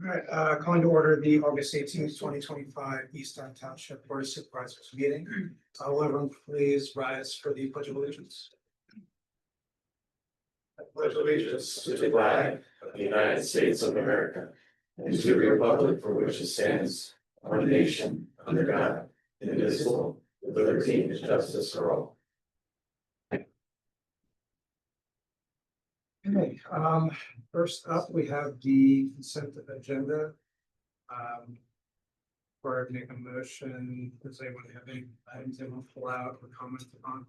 All right, calling to order the August 18th, 2025 Eastern Township Board of Supervisors meeting. Will everyone please rise for the Pledge of Allegiance? I pledge allegiance to the flag of the United States of America and to the republic for which it stands, one nation, under God, indivisible, with liberty and justice for all. Okay, first up, we have the consent agenda. Before I make a motion, does anyone have any items they want to pull out or comment on?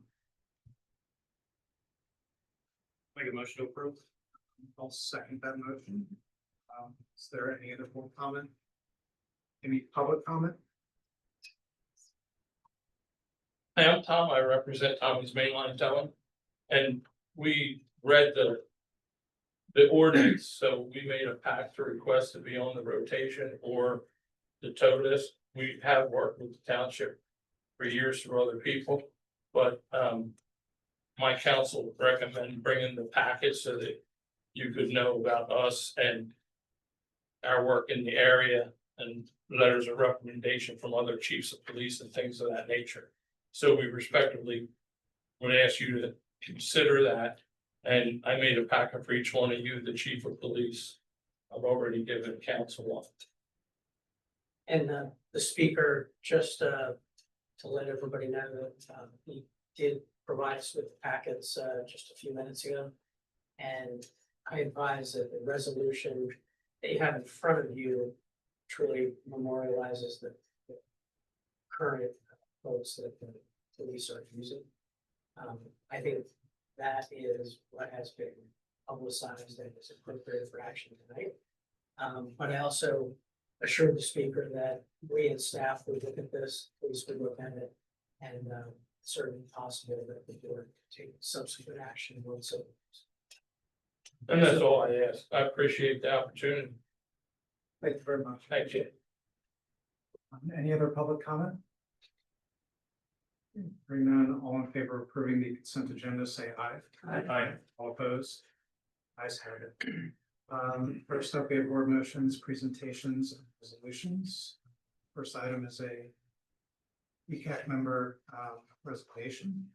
Make a motion to approve. I'll second that motion. Is there any other public comment? Any public comment? Hi, I'm Tom. I represent Tommy's Mainline Towing, and we read the ordinance, so we made a pact to request to be on the rotation or to tow this. We have worked with the township for years through other people, but my council recommend bringing the package so that you could know about us and our work in the area and letters of recommendation from other chiefs of police and things of that nature. So we respectively would ask you to consider that. And I made a packet for each one of you, the chief of police. I've already given council one. And the speaker, just to let everybody know that he did provide us with packets just a few minutes ago. And I advise that the resolution that you have in front of you truly memorializes the current folks that the police are using. I think that is what has been publicized and is appropriate for action tonight. But I also assured the speaker that we and staff would look at this, police would look at it, and certainly possible that the board take subsequent action once it. And that's all I ask. I appreciate the opportunity. Thank you very much. Thank you. Any other public comment? Hearing none, all in favor of approving the consent agenda, say aye. Aye. All opposed? Ayes have it. First up, we have board motions, presentations, and resolutions. First item is a ECAC member resignation.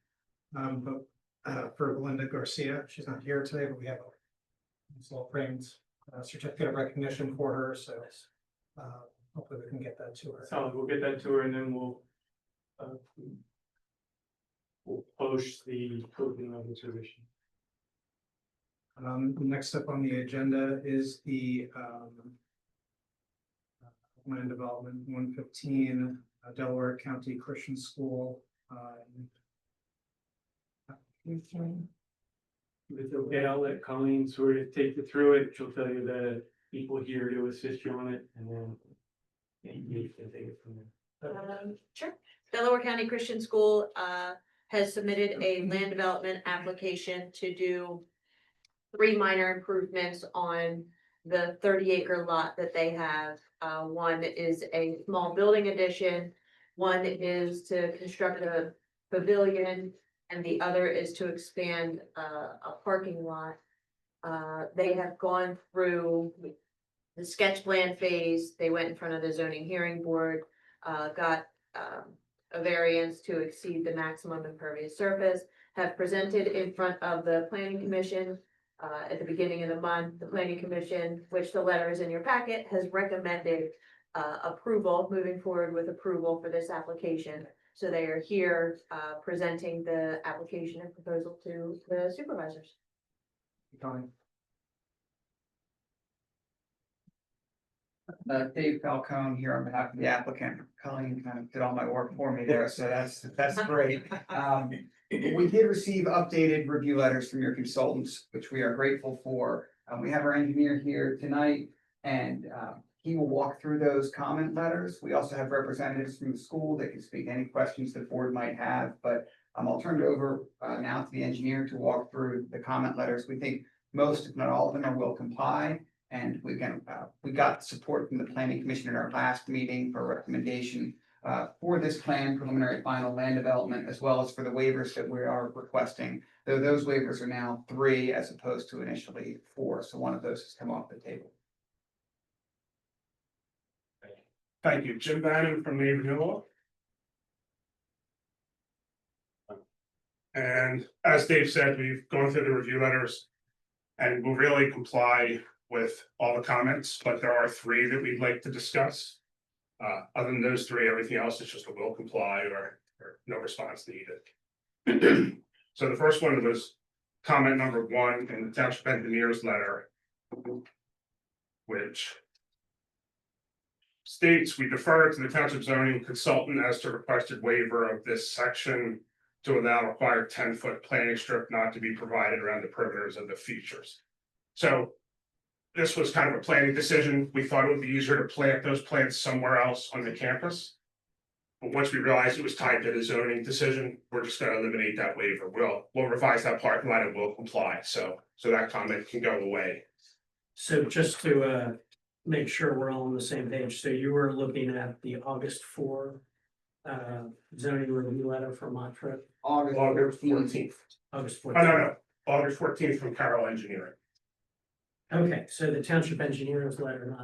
But for Belinda Garcia, she's not here today, but we have a small framed certificate of recognition for her, so hopefully we can get that to her. So we'll get that to her and then we'll post the token of the position. Next up on the agenda is the land development 115 Delaware County Christian School. If it's okay, I'll let Colleen sort of take you through it. She'll tell you the people here to assist you on it, and then you can take it from there. Sure. Delaware County Christian School has submitted a land development application to do 3 minor improvements on the 30-acre lot that they have. One is a small building addition, one is to construct a pavilion, and the other is to expand a parking lot. They have gone through the sketch plan phase. They went in front of the zoning hearing board, got a variance to exceed the maximum impervious surface, have presented in front of the planning commission at the beginning of the month. The planning commission, which the letter is in your packet, has recommended approval, moving forward with approval for this application. So they are here presenting the application and proposal to the supervisors. Dave Falcone here on behalf of the applicant. Colleen kind of did all my work for me there, so that's great. We did receive updated review letters from your consultants, which we are grateful for. We have our engineer here tonight, and he will walk through those comment letters. We also have representatives from the school that can speak to any questions the board might have, but I'll turn it over now to the engineer to walk through the comment letters. We think most, if not all of them, will comply. And we got support from the planning commission in our last meeting for a recommendation for this plan, preliminary final land development, as well as for the waivers that we are requesting. Though those waivers are now 3 as opposed to initially 4. So one of those has come off the table. Thank you. Jim Bannon from Neighbor Law. And as Dave said, we've gone through the review letters and we'll really comply with all the comments, but there are three that we'd like to discuss. Other than those three, everything else is just a will comply or no response needed. So the first one was comment number 1 in the township engineer's letter, which states we defer to the township zoning consultant as to requested waiver of this section to allow required 10-foot planting strip not to be provided around the perimeters of the features. So this was kind of a planning decision. We thought it would be easier to plant those plants somewhere else on the campus. But once we realized it was tied to the zoning decision, we're just going to eliminate that waiver. We'll revise that parking lot and we'll comply. So that comment can go away. So just to make sure we're all on the same page, so you were looking at the August 4 zoning review letter from Montreux, August 14th. August Oh, 14th. no. August 14th from Carroll Engineering. Okay, so the township engineer's letter,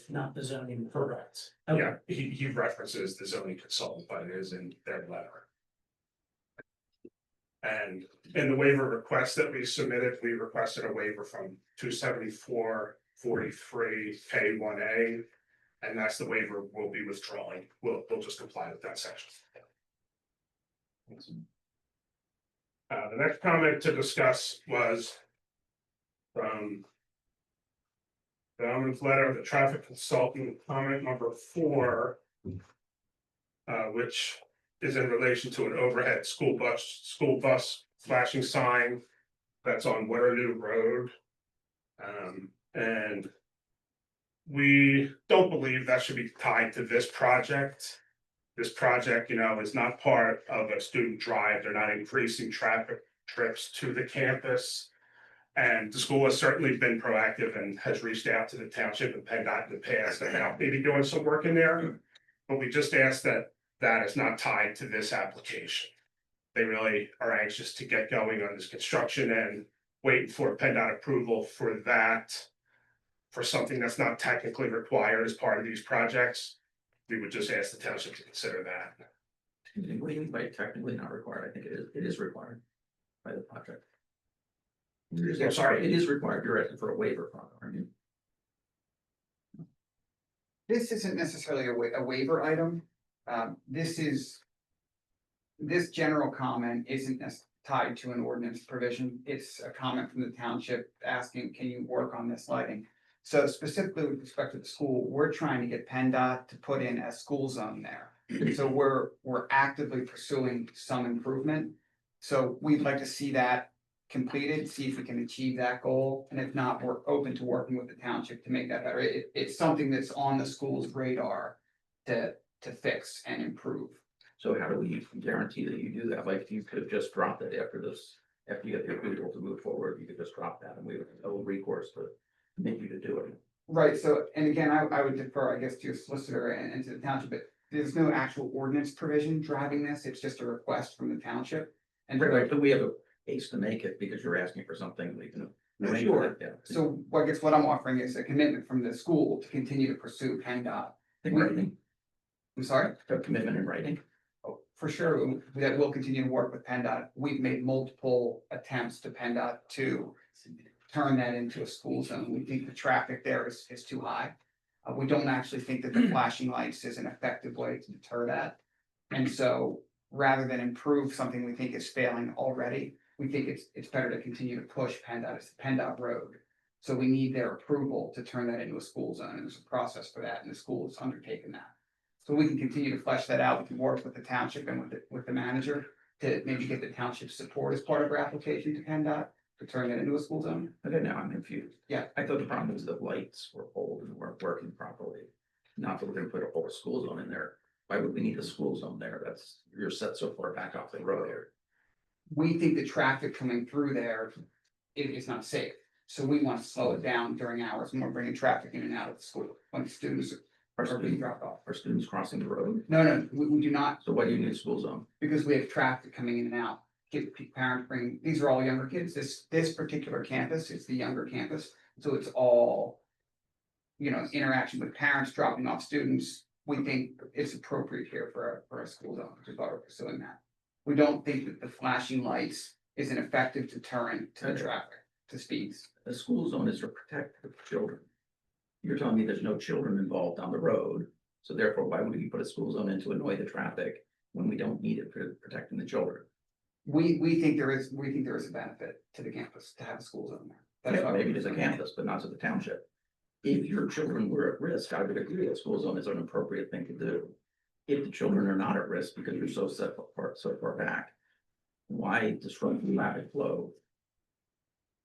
not the zoning. Correct. Okay. Yeah, he references the zoning consultant, but it is in their letter. And in the waiver request that we submitted, we requested a waiver from 274-43 K1A. And that's the waiver we'll be withdrawing. We'll just comply with that section. The next comment to discuss was from the letter, the traffic consultant, comment number 4, which is in relation to an overhead school bus flashing sign that's on Waterloo Road. And we don't believe that should be tied to this project. This project, is not part of a student drive. They're not increasing traffic trips to the campus. And the school has certainly been proactive and has reached out to the township and PennDOT in the past about maybe doing some work in there. But we just ask that that is not tied to this application. They really are anxious to get going on this construction and waiting for PennDOT approval for that. For something that's not technically required as part of these projects, we would just ask the township to consider that. What do you mean by technically not required? I think it is required by the project. I'm sorry. It is required. You're asking for a waiver from it, aren't you? This isn't necessarily a waiver item. This general comment isn't tied to an ordinance provision. It's a comment from the township asking, can you work on this lighting? So specifically with respect to the school, we're trying to get PennDOT to put in a school zone there. So we're actively pursuing some improvement. So we'd like to see that completed, see if we can achieve that goal. And if not, we're open to working with the township to make that better. It's something that's on the school's radar to fix and improve. So how do we guarantee that you do that? Like, you could have just dropped it after you get the approval to move forward, you could just drop that and we would have no recourse to make you to do it. Right, so, and again, I would defer, I guess, to your solicitor and to the township, but there's no actual ordinance provision driving this, it's just a request from the township. And Right, but we have a case to make it because you're asking for something we can. Sure. Yeah. So, I guess what I'm offering is a commitment from the school to continue to pursue PennDOT. In writing, I'm sorry? a commitment in writing. Oh, for sure, that we'll continue to work with PennDOT. We've made multiple attempts to PennDOT to turn that into a school zone. We think the traffic there is too high. We don't actually think that the flashing lights is an effective way to deter that. And so rather than improve something we think is failing already, we think it's better to continue to push PennDOT. It's the PennDOT road. So we need their approval to turn that into a school zone. And there's a process for that, and the school has undertaken that. So we can continue to flesh that out. We can work with the township and with the manager to maybe get the township support as part of our application to PennDOT to turn it into a school zone. Okay, now I'm confused. Yeah. I thought the problem was the lights were old and weren't working properly. Not that we're gonna put a whole school zone in there. Why would we need a school zone there? You're set so far back off the road here. We think the traffic coming through there is not safe. So we want to slow it down during hours when we're bringing traffic in and out of the school, when students are being dropped off. Are students crossing the road? No, we do not, So why do you need a school zone? because we have traffic coming in and out. Parents bring, these are all younger kids. This particular campus is the younger campus. So it's all, interaction with parents dropping off students, we think it's appropriate here for a school zone, which is why we're pursuing that. We don't think that the flashing lights is an effective deterrent to the traffic, to speeds. The school zone is to protect the children. You're telling me there's no children involved on the road, so therefore why would we put a school zone in to annoy the traffic when we don't need it for protecting the children? We think there is a benefit to the campus to have a school zone there. That's Yeah, why maybe we're to the pursuing it. campus, but not to the township. If your children were at risk, I would agree a school zone is an appropriate thing to do. If the children are not at risk because you're so far back, why disrupt the traffic flow?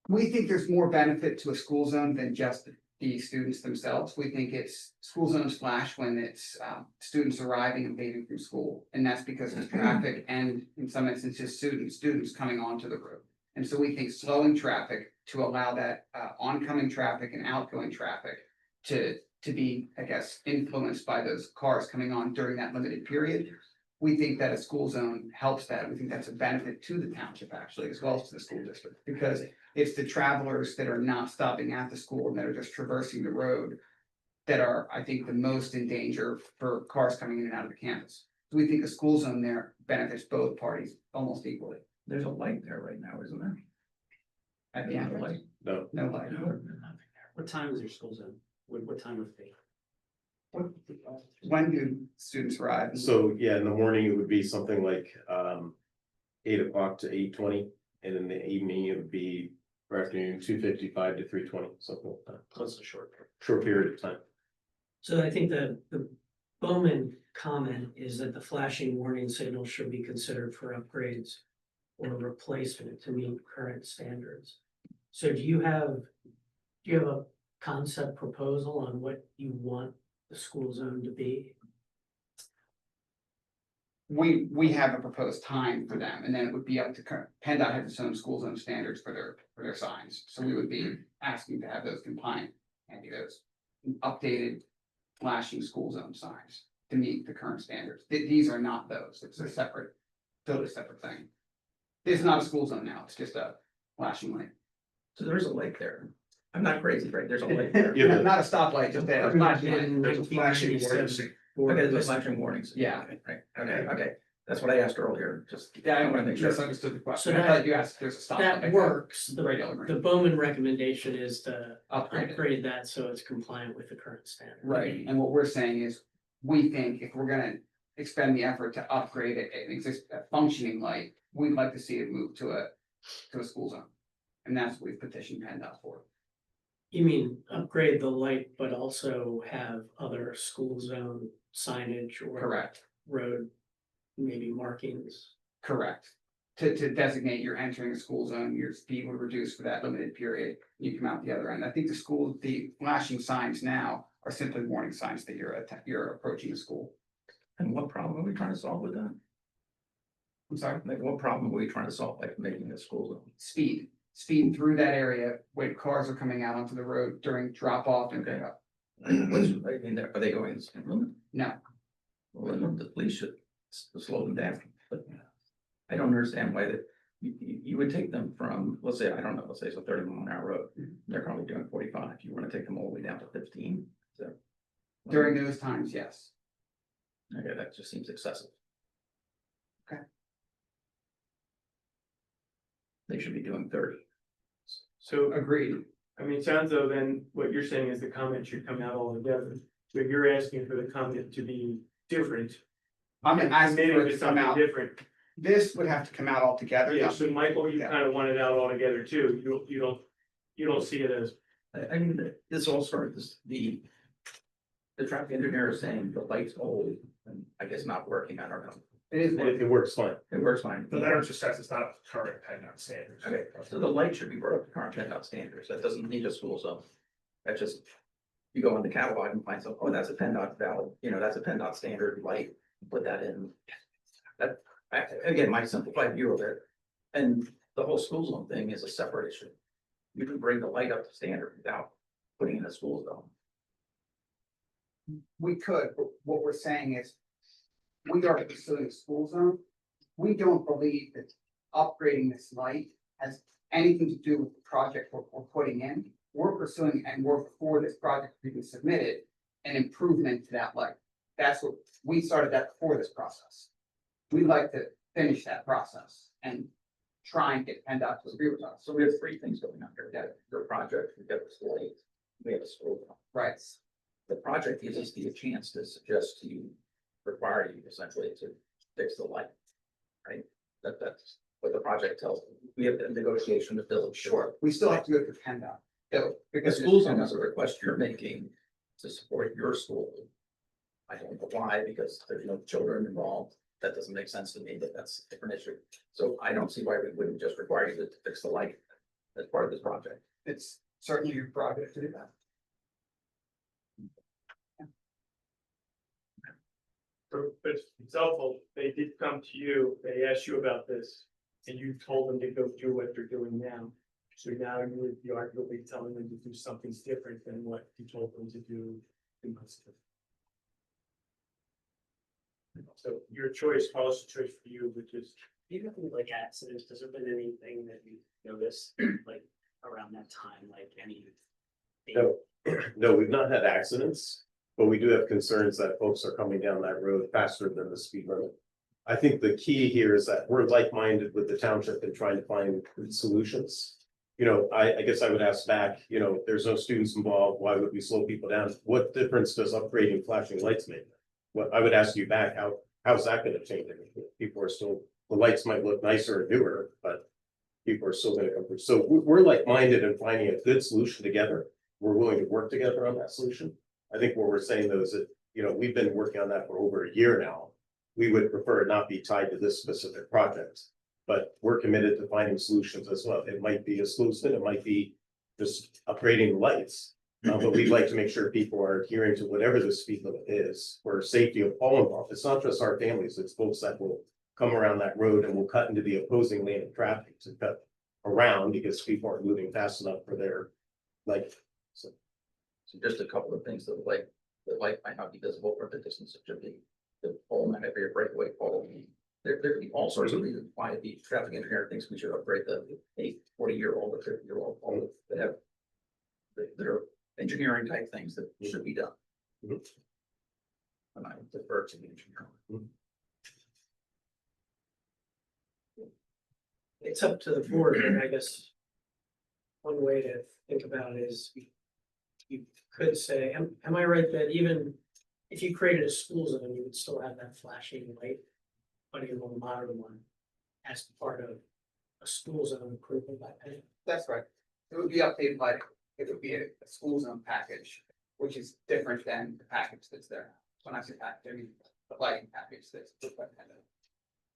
We think there's more benefit to a school zone than just the students themselves. We think it's school zones flash when it's students arriving and leaving from school. And that's because of traffic and in some instances, students coming onto the road. And so we think slowing traffic to allow that oncoming traffic and outgoing traffic to be, I guess, influenced by those cars coming on during that limited period. We think that a school zone helps that. We think that's a benefit to the township actually, as well as to the school district, because it's the travelers that are not stopping at the school and that are just traversing the road that are, I think, the most in danger for cars coming in and out of the campus. So we think a school zone there benefits both parties almost equally. There's a light there right now, isn't there? At the There's no end, light. No, no light. What time is your school zone? What time would it be? When do students arrive? So, yeah, in the morning, it would be something like 8 o'clock to 8:20, and in the evening, it would be, or afternoon, 2:55 to 3:20, something like that. Plus a short. Short period of time. So I think the Bowman comment is that the flashing warning signal should be considered for upgrades or replacement to meet current standards. So do you have a concept proposal on what you want the school zone to be? We have a proposed time for them, and then it would be up to PennDOT has its own school zone standards for their signs. So we would be asking to have those compliant and be those updated flashing school zone signs to meet the current standards. These are not those. It's a separate, totally separate thing. It's not a school zone now. It's just a flashing light. So there's a light there. I'm not crazy, right? There's a light there. Yeah, Not not a stoplight, just a flashing light. there's a flashing warning signal. Okay, there's flashing warnings. Yeah. Right, okay. That's what I asked earlier, just. Yeah, I wanna want to make sure. misunderstood the question. So I that- thought you asked if there's a stoplight. That works. The radio The ring. Bowman recommendation is to Upgrade it. upgrade that so it's compliant with the current standard. Right, and what we're saying is, we think if we're gonna expend the effort to upgrade a functioning light, we'd like to see it move to a school zone. And that's what we've petitioned PennDOT for. You mean upgrade the light, but also have other school zone signage or Correct, road maybe markings? correct. To designate you're entering a school zone, your speed would reduce for that limited period, you come out the other end. I think the flashing signs now are simply warning signs that you're approaching the school. And what problem are we trying to solve with that? I'm sorry, Like, what problem are we trying to solve by making a school zone? speed through that area when cars are coming out onto the road during drop off and Okay. pickup. I mean, are they going in the same room? No, Well, then the police should slow them down, but I don't understand why that, you would take them from, let's say, I don't know, let's say it's a 30-mile-an-hour road. They're probably doing 45, you wanna take them all the way down to 15, so. during those times, yes. Okay, that just seems excessive. Okay. They should be doing 30. So, Agreed. I mean, it sounds though then what you're saying is the comment should come out all together. But you're asking for the comment to be different. I'm and asking committing for it to to come something out, different. this would have to come out altogether. Yeah, so Michael, you Yeah. kind of want it out all together too. You don't see it as, I mean, this all started, the traffic engineer is saying the light's old, and I guess not working, I don't know. It is, It works fine. It works fine. The letter just says it's not a current PennDOT standards. Okay, so the light should be brought up to current PennDOT standards, that doesn't need a school zone. That just, you go on the catalog and find something, oh, that's a PennDOT valid, that's a PennDOT standard light, put that in. That, again, my simplified view of it, and the whole school zone thing is a separate issue. You can bring the light up to standard without putting in a school zone. we could, but what we're saying is, we are pursuing a school zone. We don't believe that upgrading this light has anything to do with the project we're putting in. We're pursuing, and we're before this project even submitted, an improvement to that light. that's what, we started that before this process. We'd like to finish that process and try and get PennDOT to agree with us. So we have three things going on here. We got your project, we got the school, we have a school. Right. The project gives us a chance to suggest to you, require you essentially to fix the light. Right? That's what the project tells me. We have the negotiation with Bill. Sure, we still have to go through PennDOT. So, The because school zone is a request you're making to support your school. I don't know why, because there's no children involved. That doesn't make sense to me, but that's a different issue. So I don't see why we wouldn't just require you to fix the light as part of this project. it's certainly your project to do that. But it's helpful, they did come to you, they asked you about this, and you told them to go do what they're doing now. So now you would be arguably telling them to do something different than what you told them to do 2 months ago. So your choice, policy choice for you, which is. Even like accidents, has there been anything that you noticed like around that time, like any? No, no, we've not had accidents, but we do have concerns that folks are coming down that road faster than the speed limit. I think the key here is that we're like-minded with the township and trying to find solutions. You know, I guess I would ask back, you know, there's no students involved, why would we slow people down? What difference does upgrading flashing lights make? What, I would ask you back, how's that gonna change anything? People are still, the lights might look nicer and newer, but people are still gonna come through. So we're like-minded in finding a good solution together. We're willing to work together on that solution. I think what we're saying though is that, you know, we've been working on that for over a year now. We would prefer it not be tied to this specific project, but we're committed to finding solutions as well. It might be a solution, it might be just upgrading the lights. But we'd like to make sure people are adhering to whatever the speed limit is for safety of all involved. It's not just our families, it's folks that will come around that road and will cut into the opposing lane of traffic to cut around because people aren't moving fast enough for their life. So So just a couple of things that the light might not be visible for the distance it should be. The pole might be a breakaway pole. There could be all sorts of reasons why the traffic engineer thinks we should upgrade the 40-year-old or 50-year-old pole that have. That are engineering type things that should be done. Mhm. And I defer to the engineer. It's up to the board, and I guess. One way to think about it is you could say, am I right that even if you created a school zone, you would still have that flashing light? But even a modern one as part of a school zone improvement by Penn. That's right. It would be updated lighting. It would be a school zone package, which is different than the package that's there. When I say package, I mean the lighting package that's approved by PennDOT.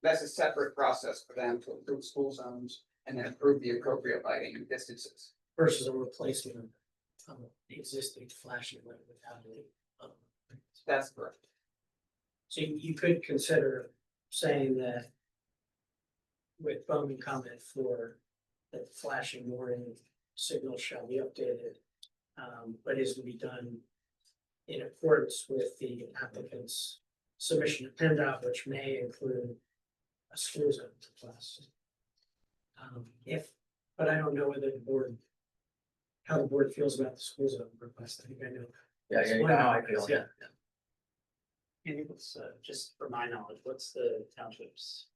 That's a separate process for them to approve school zones and then approve the appropriate lighting and distances. Versus a replacement of the existing flashing light without it. That's correct. So you could consider saying that. With Bowman comment for that the flashing warning signal shall be updated. But is to be done in accordance with the applicant's submission to PennDOT, which may include a school zone request. But I don't know whether the board, how the board feels about the school zone request. I think I know. Yeah, It's one of I the feel, items, yeah. And what's, just for my knowledge, what's the township's?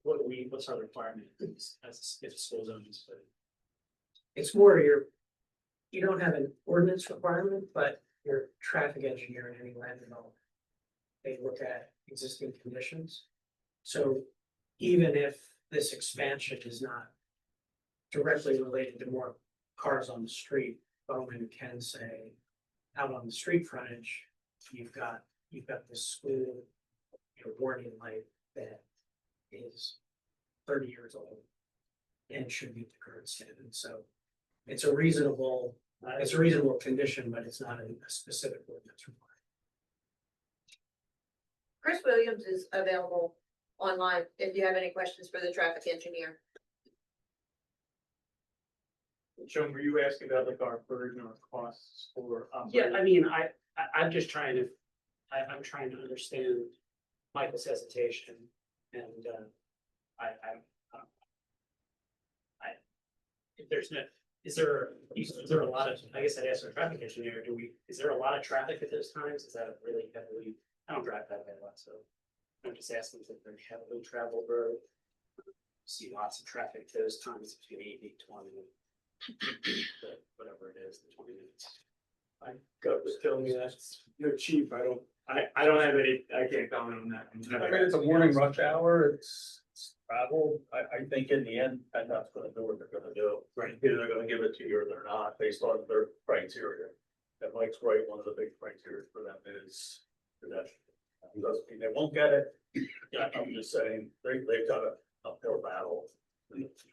What's our requirement as if school zones, but It's more you don't have an ordinance requirement, but your traffic engineer and any land developer. They look at existing conditions. So even if this expansion is not directly related to more cars on the street, Bowman can say, out on the street frontage, you've got this school, warning light that is 30 years old and should meet the current standard. So it's a reasonable condition, but it's not a specific ordinance requirement. Chris Williams is available online if you have any questions for the traffic engineer. Joan, were you asking about like our burden or costs for? yeah, I mean, I'm just trying to, I'm trying to understand Michael's hesitation and, if there's no, is there a lot of, I guess I'd ask our traffic engineer, is there a lot of traffic at those times? Is that a really heavily, I don't drive that way a lot, so. I'm just asking if they're heavily traveled road. See lots of traffic those times between 8 and 20. But whatever it is, the 20 minutes. My gut was telling me that's, you're cheap, I don't have any, I can't comment on that. I mean, it's a morning rush hour, it's travel, I think in the end, PennDOT's gonna do what they're gonna do. Right. Either they're gonna give it to you or they're not, based on their criteria. And Mike's right, one of the big criteria for them is pedestrian. Doesn't mean they won't get it, yeah, I'm just saying, they've got an uphill battle.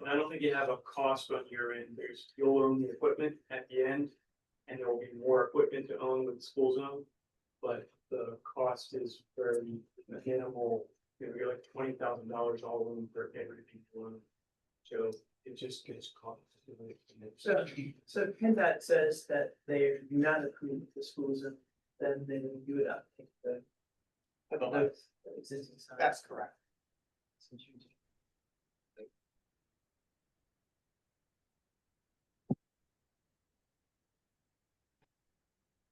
I don't think you have a cost on your end, you'll own the equipment at the end. And there will be more equipment to own with the school zone. But the cost is very minimal, you're like $20,000 all in for everything. So it just gets cost. So PennDOT says that they do not approve the school zone, then they do it up. The existing sign. That's correct.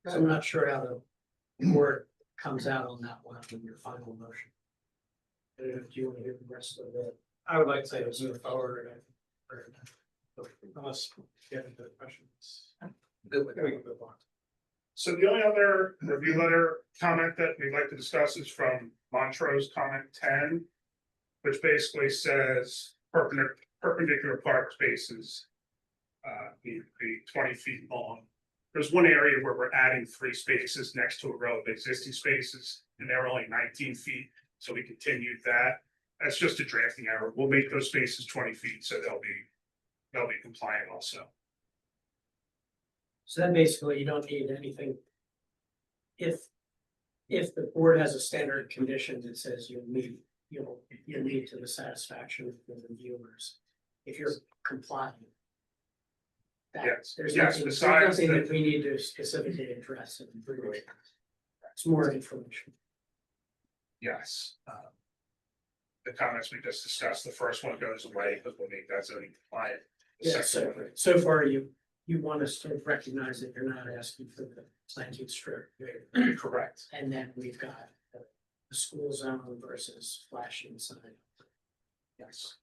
So I'm not sure how the board comes out on that one in your final motion. Do you want to hear the rest of it? I would like to say let's move forward. Unless you have any other questions. Good with We can move on. So the only other review letter comment that we'd like to discuss is from Montrose comment 10. Which basically says perpendicular park spaces. Need to be 20 feet long. There's one area where we're adding 3 spaces next to a row of existing spaces, and they're only 19 feet, so we continued that. That's just a drafting error. We'll make those spaces 20 feet, so they'll be compliant also. So then basically you don't need anything. If the board has a standard condition that says you meet to the satisfaction of the reviewers, if you're compliant. Yes, There's yes, nothing, besides that we need to specifically address. It's more information. Yes. The comments we just discussed, the first one goes away because we'll make that zoning compliant. The Yeah, second one- so far you want us to recognize that you're not asking for the planting strip. Correct. And then we've got the school zone versus flashing sign. Yes.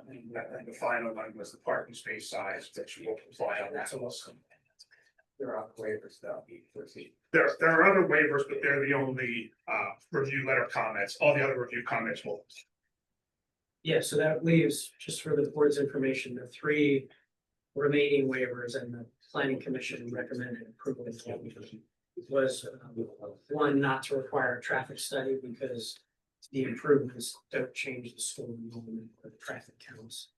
And the final one was the parking space size, that you will comply on that also. There are waivers though. There are other waivers, but they're the only review letter comments. All the other review comments will. Yeah, so that leaves, just for the board's information, the 3 remaining waivers and the planning commission recommended approval of them was 1, not to require a traffic study because the improvements don't change the school enrollment or the traffic counts.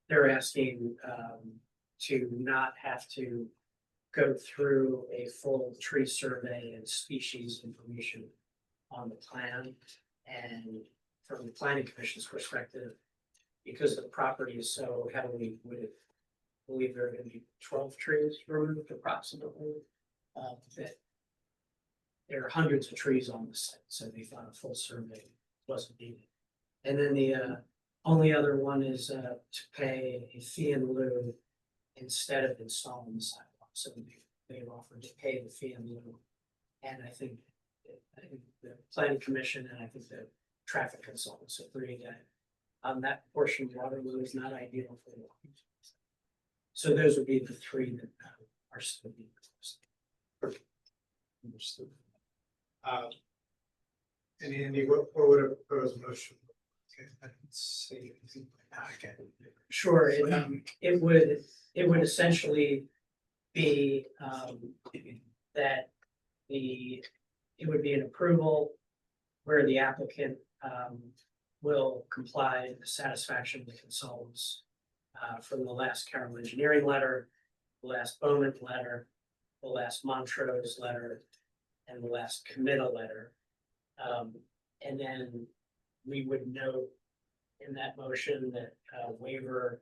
They're asking to not have to go through a full tree survey and species information on the plan. And from the planning commission's perspective, because the property is so heavily wooded, I believe there are going to be 12 trees removed approximately. That there are hundreds of trees on the site, so they thought a full survey wasn't needed. And then the only other one is to pay a fee in lieu instead of installing the sidewalk. So they've offered to pay the fee in lieu. And I think the planning commission and I think the traffic consultants agree that that portion of Waterloo is not ideal for walking. So those would be the 3 that are still being requested. Understood. Andy, what would a proposed motion? Okay, I can see it in my packet. Sure, it would essentially be that it would be an approval where the applicant will comply to the satisfaction of the consultants from the last Carroll Engineering letter, the last Bowman letter, the last Montrose letter, and the last committal letter. And then we would note in that motion that waiver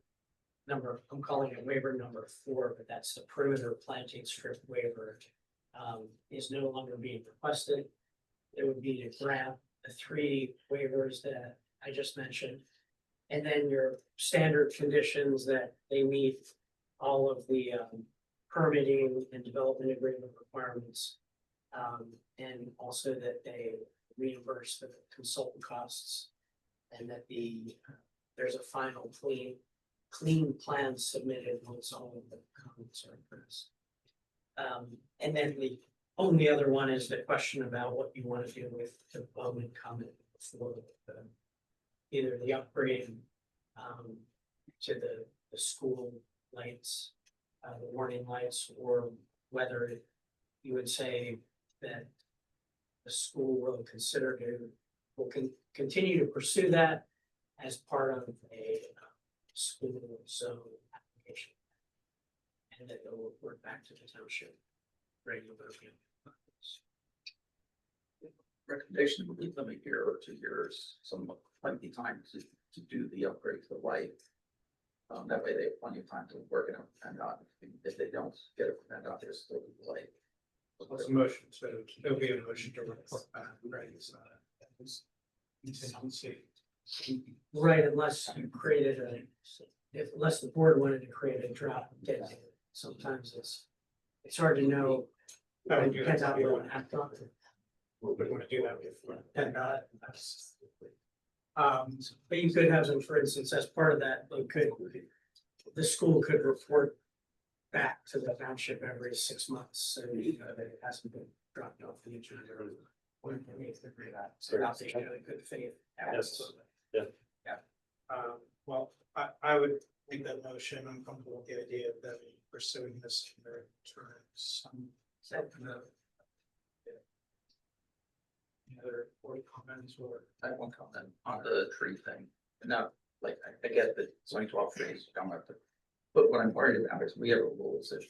number, I'm calling it waiver number 4, but that's the perimeter planting strip waiver, is no longer being requested. It would be to grant the 3 waivers that I just mentioned. And then your standard conditions that they meet all of the permitting and development agreement requirements. And also that they reimburse the consultant costs. And that there's a final clean plan submitted once all of the comments are addressed. And then the only other one is the question about what you want to do with the public comment for either the upgrade to the school lights, the warning lights, or whether you would say that the school will continue to pursue that as part of a school zone application. And that they'll report back to the township regularly. Recommendation would leave them a year or 2 years, some lengthy time to do the upgrade to the light. That way they have plenty of time to work it out and not, if they don't get it from PennDOT, they're still delayed. What's the motion? So there'll be a motion to report back, right? It's not Right, unless you created unless the board wanted to create a drop dead date. Sometimes it's hard to know. It depends how you want to act on it. We want to do that with PennDOT. But you could have them, for instance, as part of that, the school could report back to the township every 6 months, so that it hasn't been dropped off the agenda. So not taking a good faith. Yes. Well, I would make that motion. I'm comfortable with the idea of them pursuing this in their terms. Any other board comments or? I have one comment on the tree thing. Now, like, I get that it's only 12 trees, don't have to. But what I'm worried about is we have a rule that says,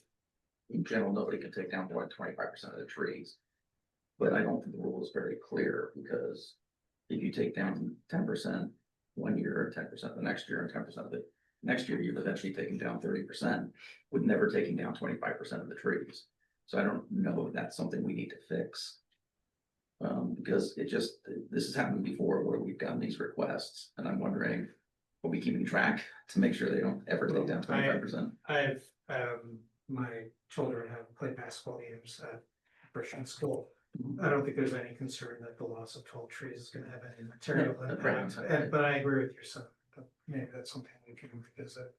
in general, nobody can take down more than 25% of the trees. But I don't think the rule is very clear, because if you take down 10% 1 year, 10% the next year, and 10% of the next year, you're eventually taking down 30%, with never taking down 25% of the trees. So I don't know if that's something we need to fix. Because this has happened before where we've gotten these requests, and I'm wondering, are we keeping track to make sure they don't ever take down 25%? I've, my children have played basketball games at Christian school. I don't think there's any concern that the loss of 12 trees is gonna have any material No, impact, right. but I agree with your son. Maybe that's something we can revisit.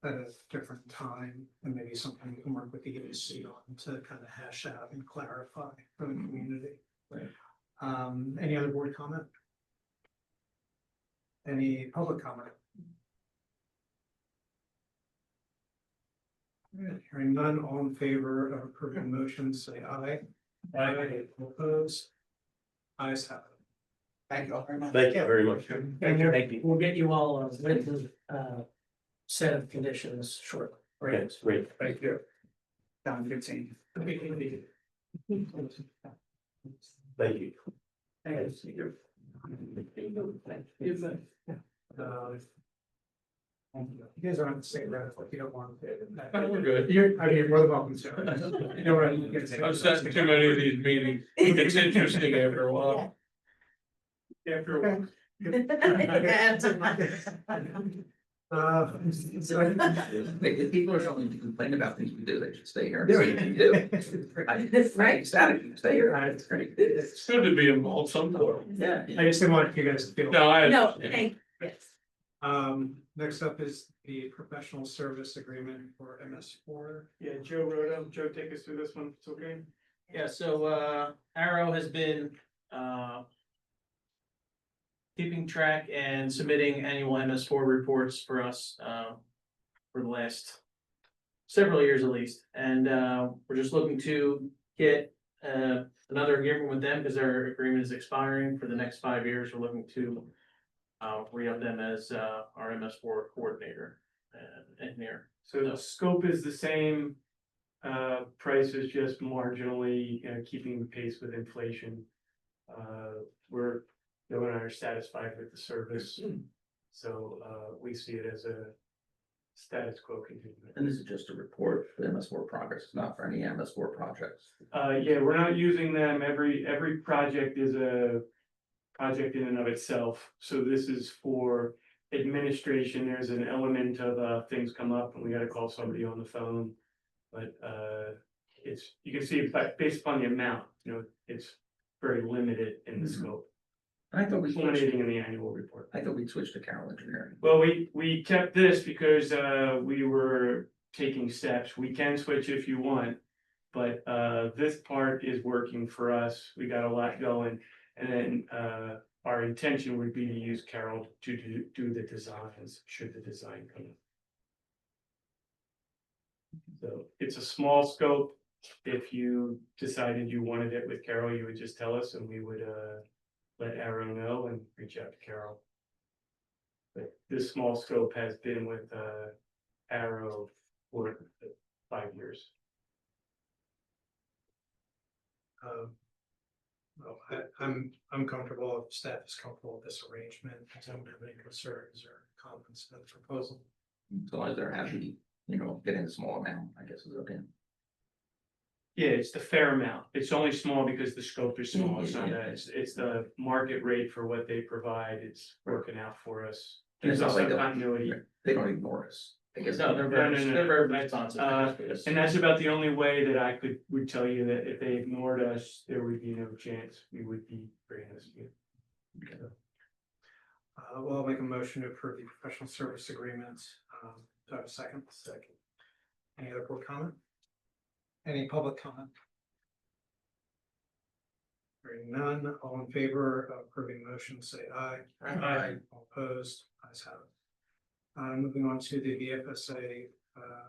At a different time, and maybe something we can work with the EDC on to kind of hash out and clarify for the community. Right. Any other board comment? Any public comment? Alright, hearing none, all in favor of approving the motion, say aye. Aye. Opposed? Ayes have it. Thank you all very much. Thank you very much. And we'll get you all a written set of conditions shortly. Okay, great. Thank you. Don, good seeing you. Thank you. You guys are on the same route, if you don't want to. We're good. I mean, you're more than welcome to. You know what I mean? I've sat in too many of these meetings. It's interesting after a while. After a while. If people are going to complain about things we do, they should stay here and see what we do. Right, ecstatic, stay here. It's great. It's good to be involved somewhere. Yeah. I just didn't want you guys to feel. No, I. No, understand. yes. Next up is the professional service agreement for MS4. Yeah, Joe wrote them. Joe, take us through this one, it's okay? Yeah, so Arrow has been keeping track and submitting annual MS4 reports for us for the last several years at least. And we're just looking to get another agreement with them because their agreement is expiring for the next 5 years. We're looking to re-up them as our MS4 coordinator and engineer. So the scope is the same, price is just marginally, keeping pace with inflation. No one are satisfied with the service, so we see it as a status quo continuing. And this is just a report for MS4 progress, it's not for any MS4 projects. Yeah, we're not using them, every project is a project in and of itself, so this is for administration, there's an element of, things come up and we gotta call somebody on the phone. But, it's, you can see, but based upon the amount, it's very limited in the scope, I thought we switched, culminating in the annual report. I thought we switched to Carroll Engineering. Well, we kept this because we were taking steps. We can switch if you want. But this part is working for us. We got a lot going. And then our intention would be to use Carroll to do the designs, should the design come in. So it's a small scope. If you decided you wanted it with Carroll, you would just tell us and we would let Arrow know and reach out to Carroll. But this small scope has been with Arrow for 5 years. Well, I'm comfortable, if staff is comfortable with this arrangement, I don't have any concerns or comments on the proposal. As long as they're happy, getting a small amount, I guess is okay. Yeah, it's the fair amount. It's only small because the scope is small. It's not Yeah. that, it's the market rate for what they provide. It's working out for us. And it's There's not also like a- continuity. They don't ignore us. I guess. No, they're No, very, no, no. they're very responsive. And that's about the only way that I would tell you that if they ignored us, there would be no chance we would be bringing this to you. Well, I'll make a motion to approve the professional service agreement. Do I have a second? Second. Any other board comment? Any public comment? Hearing none, all in favor of approving the motion, say aye. Aye. All opposed, ayes have it. Moving on to the VFSA.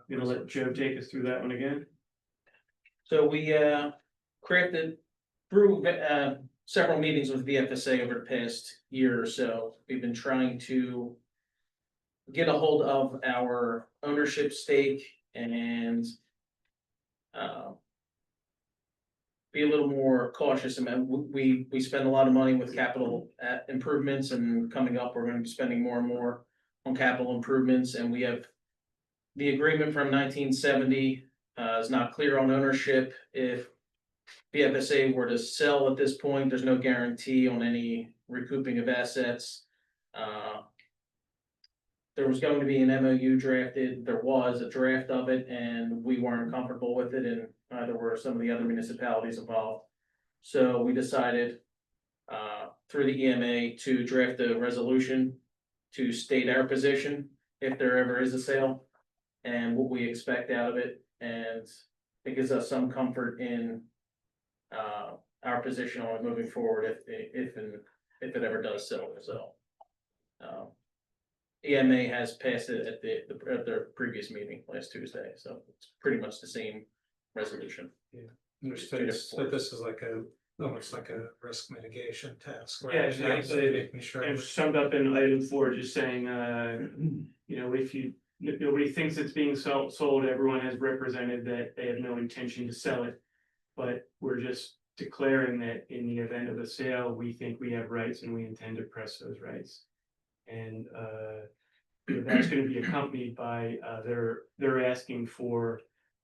You gonna let Joe take us through that one again? So we crafted through several meetings with VFSA over the past year or so. We've been trying to get a hold of our ownership stake and be a little more cautious. I mean, we spend a lot of money with capital improvements, and coming up, we're going to be spending more and more on capital improvements, and we have the agreement from 1970 is not clear on ownership. If BFSA were to sell at this point, there's no guarantee on any recouping of assets. There was going to be an MOU drafted, there was a draft of it, and we weren't comfortable with it, and neither were some of the other municipalities involved. So we decided through the EMA to draft a resolution to state our position if there ever is a sale and what we expect out of it, and it gives us some comfort in our position on it moving forward if it ever does sell. So EMA has passed it at their previous meeting last Tuesday, so it's pretty much the same resolution. Understood, so this is like almost like a risk mitigation task. right? Yeah, exactly. Making sure. And summed up in item 4, just saying, if nobody thinks it's being sold, everyone has represented that they have no intention to sell it. But we're just declaring that in the event of a sale, we think we have rights and we intend to press those rights. And that's gonna be accompanied by, they're asking for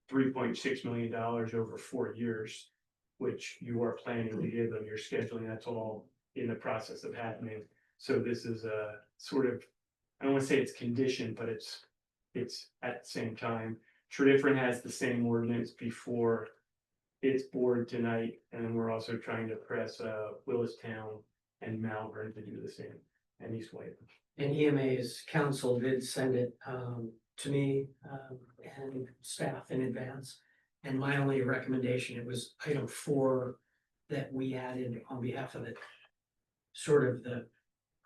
$3.6 million over 4 years, which you are planning to give them, you're scheduling, that's all in the process of happening. So this is a sort of, I don't wanna say it's conditioned, but it's at the same time. Tredyffrin has the same ordinance before its board tonight, and then we're also trying to press Willistown and Malvern to do the same, and East White. And EMA's council did send it to me and staff in advance. And my only recommendation, it was item 4 that we added on behalf of it. Sort of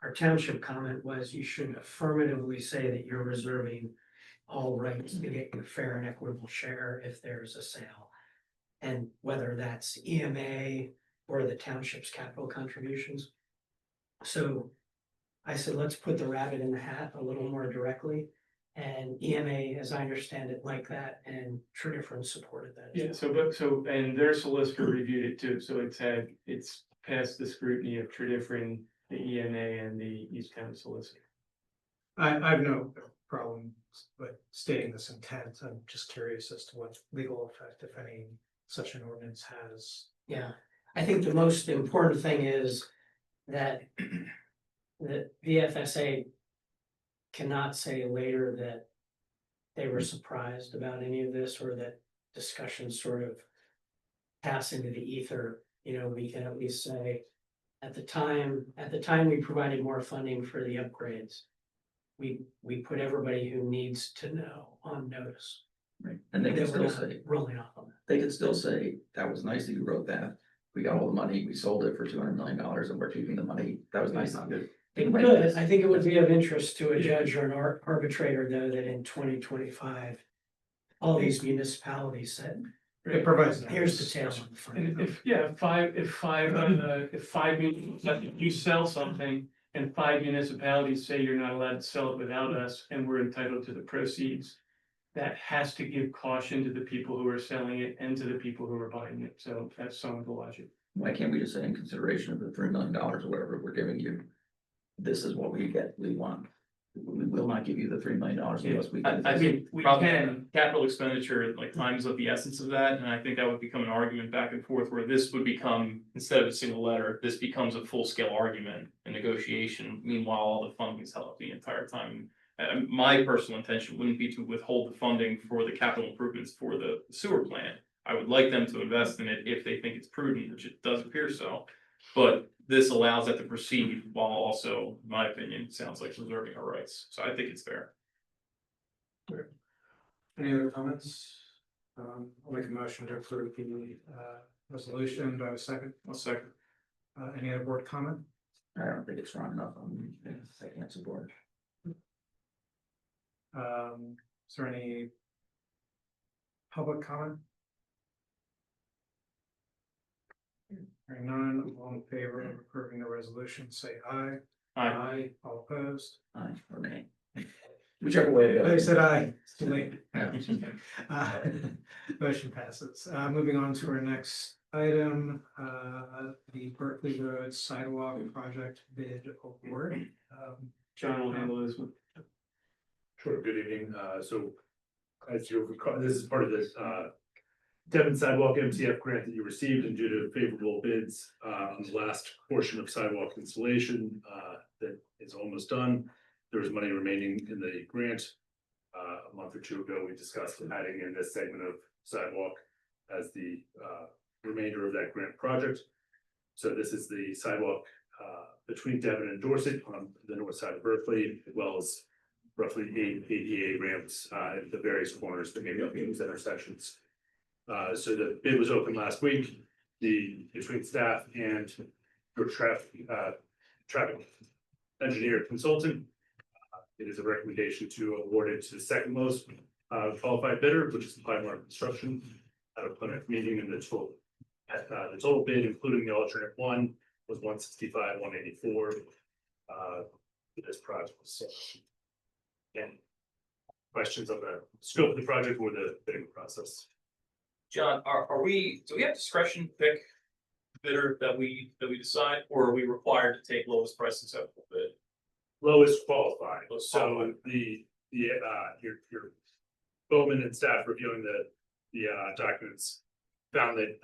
our township comment was you should affirmatively say that you're reserving all rights to get a fair and equitable share if there's a sale. And whether that's EMA or the township's capital contributions. So I said, let's put the rabbit in the hat a little more directly. And EMA, as I understand it, like that, and Tredyffrin supported that. Yeah, and their solicitor reviewed it too, so it's passed the scrutiny of Tredyffrin, the EMA, and the East Town solicitor. I have no problem with stating this intent. I'm just curious as to what legal effect, if any, such an ordinance has. Yeah, I think the most important thing is that the VFSA cannot say later that they were surprised about any of this, or that discussions sort of pass into the ether, you know, we can at least say, at the time we provided more funding for the upgrades, we put everybody who needs to know on notice. Right, and they can That we're still not say, rolling off on that. they can still say, that was nice that you wrote that. We got all the money, we sold it for $200 million and we're keeping the money. That was nice of you. It could, I think it would be of interest to a judge or an arbitrator, though, that in 2025, all these municipalities said, It provides. here's the tail on the front. And if you sell something and 5 municipalities say you're not allowed to sell it without us and we're entitled to the proceeds, that has to give caution to the people who are selling it and to the people who are buying it. So that's some of the logic. Why can't we just say in consideration of the $3 million or whatever we're giving you? This is what we want. We will not give you the $3 million unless we. I think We probably can. capital expenditure, like time is of the essence of that, and I think that would become an argument back and forth where this would become, instead of a single letter, this becomes a full-scale argument and negotiation. Meanwhile, all the funding is held up the entire time. My personal intention wouldn't be to withhold the funding for the capital improvements for the sewer plant. I would like them to invest in it if they think it's prudent, which it does appear so. But this allows that to proceed while also, in my opinion, sounds like preserving our rights. So I think it's fair. Any other comments? I'll make a motion to approve the resolution. Do I have a second? I'll second. Any other board comment? I don't think it's strong enough. I can't support. Is there any public comment? Hearing none, all in favor of approving the resolution, say aye. Aye. All opposed? Aye or nay. Whichever way it They goes. said aye. It's too late. Yeah. Motion passes. Moving on to our next item, the Berkeley Road Sidewalk Project bid award. John will handle this one. Sure, good evening, so as you recall, this is part of this Devon Sidewalk MTF grant that you received, and due to favorable bids on the last portion of sidewalk installation that is almost done. There was money remaining in the grant. A month or two ago, we discussed adding in this segment of sidewalk as the remainder of that grant project. So this is the sidewalk between Devon and Dorset on the north side of Berkeley, as well as roughly 8 ADA ramps at the various corners that make up these intersections. So the bid was open last week. Between staff and your traffic engineer consultant, it is a recommendation to award it to the second most qualified bidder, which is Piedmont Construction, at a Plymouth meeting, and the total bid, including the alternate one, was $165,184 for this project. So, again, questions on the scope of the project or the bidding process? John, do we have discretion to pick bidder that we decide, or are we required to take lowest price acceptable bid? Lowest qualified. Lowest So qualified. your Bowman and staff reviewing the documents found that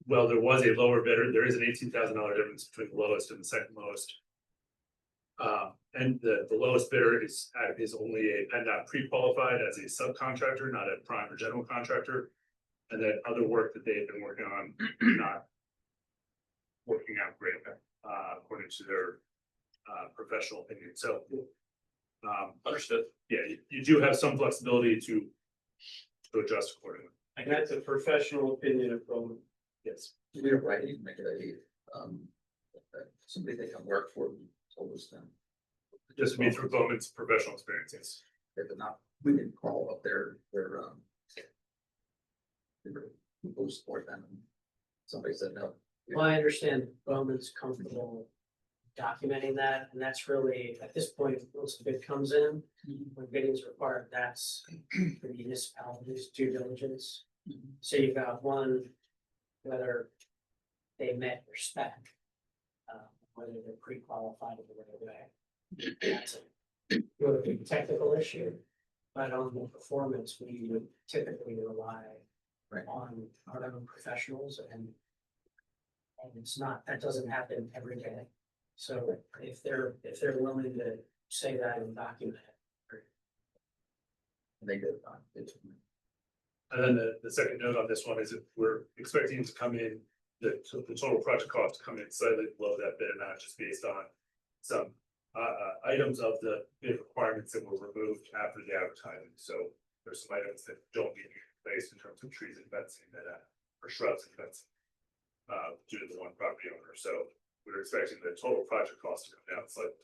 well, there was a lower bidder. There is an $18,000 difference between the lowest and the second lowest. And the lowest bidder is only a PennDOT pre-qualified as a subcontractor, not a prime or general contractor. And that other work that they have been working on, not working out great, according to their professional opinion. So Understood. yeah, you do have some flexibility to adjust accordingly. And that's a professional opinion of Bowman. Yes. We are right, you make it somebody they can work for told us then. Just to be through Bowman's professional experiences. They did not, we didn't call up their people who support them. Somebody said no. Well, I understand Bowman's comfortable documenting that, and that's really, at this point, once the bid comes in, when bidding is required, that's the municipality's due diligence. So you've got one, whether they met your spec, whether they're pre-qualified in the right way. That's a really technical issue, but on the performance, we would typically rely on our own professionals, and it's not, that doesn't happen every day. So if they're willing to say that and document it, They did. And then the second note on this one is that we're expecting to come in, the total project cost to come in slightly below that bid amount, just based on some items of the bid requirements that were removed after the advertising. So there's some items that don't need to be replaced in terms of trees and fencing that or shrubs and fencing due to the one property owner. So we're expecting the total project cost to come down slightly.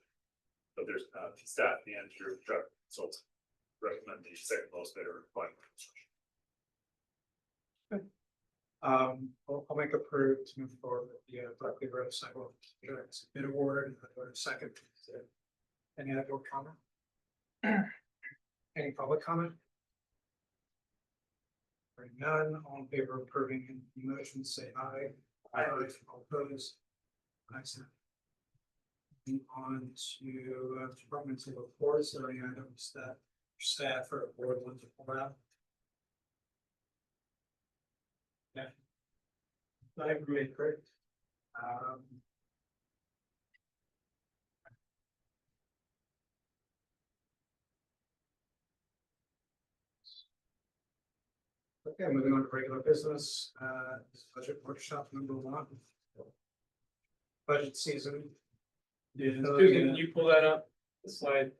But there's staff and your truck consultant recommend the second lowest bidder final construction. I'll make approved to move forward with the Berkeley Road sidewalk bid award and I'll go to second. Any other comment? Any public comment? Hearing none, all in favor of approving the motion, say aye. Aye. All opposed? Ayes have it. Move on to departmental reports, are there any items that staff or board want to pull out? Yeah. I agree, correct. Okay, moving on to regular business, budget workshop number 1. Budget season. Susan, can you pull that up, the slide?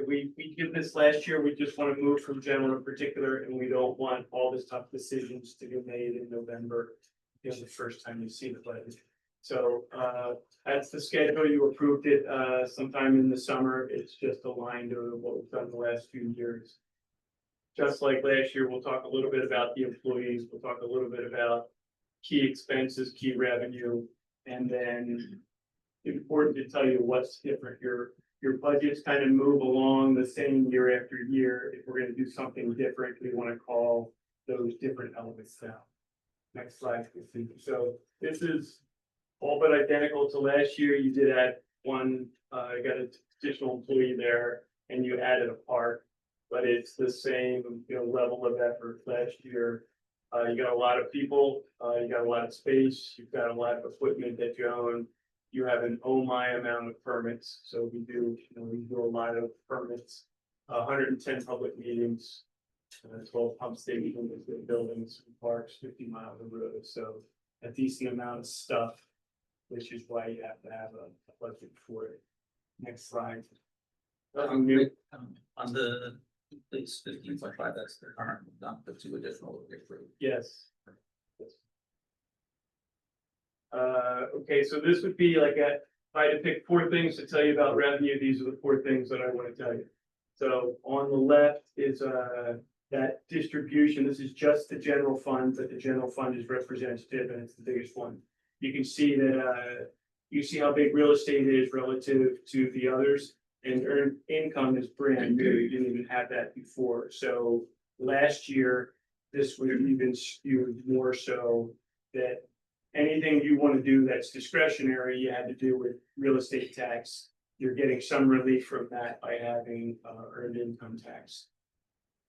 We did this last year, we just want to move from general to particular, and we don't want all this tough decisions to be made in November. You know, the first time you see the budget. So that's the schedule, you approved it sometime in the summer, it's just aligned to what we've done the last few years. Just like last year, we'll talk a little bit about the employees, we'll talk a little bit about key expenses, key revenue, and then important to tell you what's different. Your budgets kind of move along the same year after year. If we're going to do something different, we want to call those different elements down. Next slide, please. So this is all but identical to last year. You did add one, you got an additional employee there, and you added a park, but it's the same, level of effort last year. You got a lot of people, you got a lot of space, you've got a lot of equipment that you own. You have an oh my amount of permits, so we do a lot of permits, 110 public meetings, 12 pump stations, buildings, parks, 50 miles of road, so a decent amount of stuff, which is why you have to have a budget for it. Next slide. On the please 15.5, that's the current, not the 2 additional that we approved. Yes. Okay, so this would be like if I had to pick 4 things to tell you about revenue, these are the 4 things that I want to tell you. So on the left is that distribution. This is just the general fund, but the general fund is representative and it's the biggest one. You can see that you see how big real estate is relative to the others, and earned income is brand new. You didn't even have that before. So last year, this would have even skewed more so that anything you want to do that's discretionary, you had to do with real estate tax. You're getting some relief from that by having earned income tax.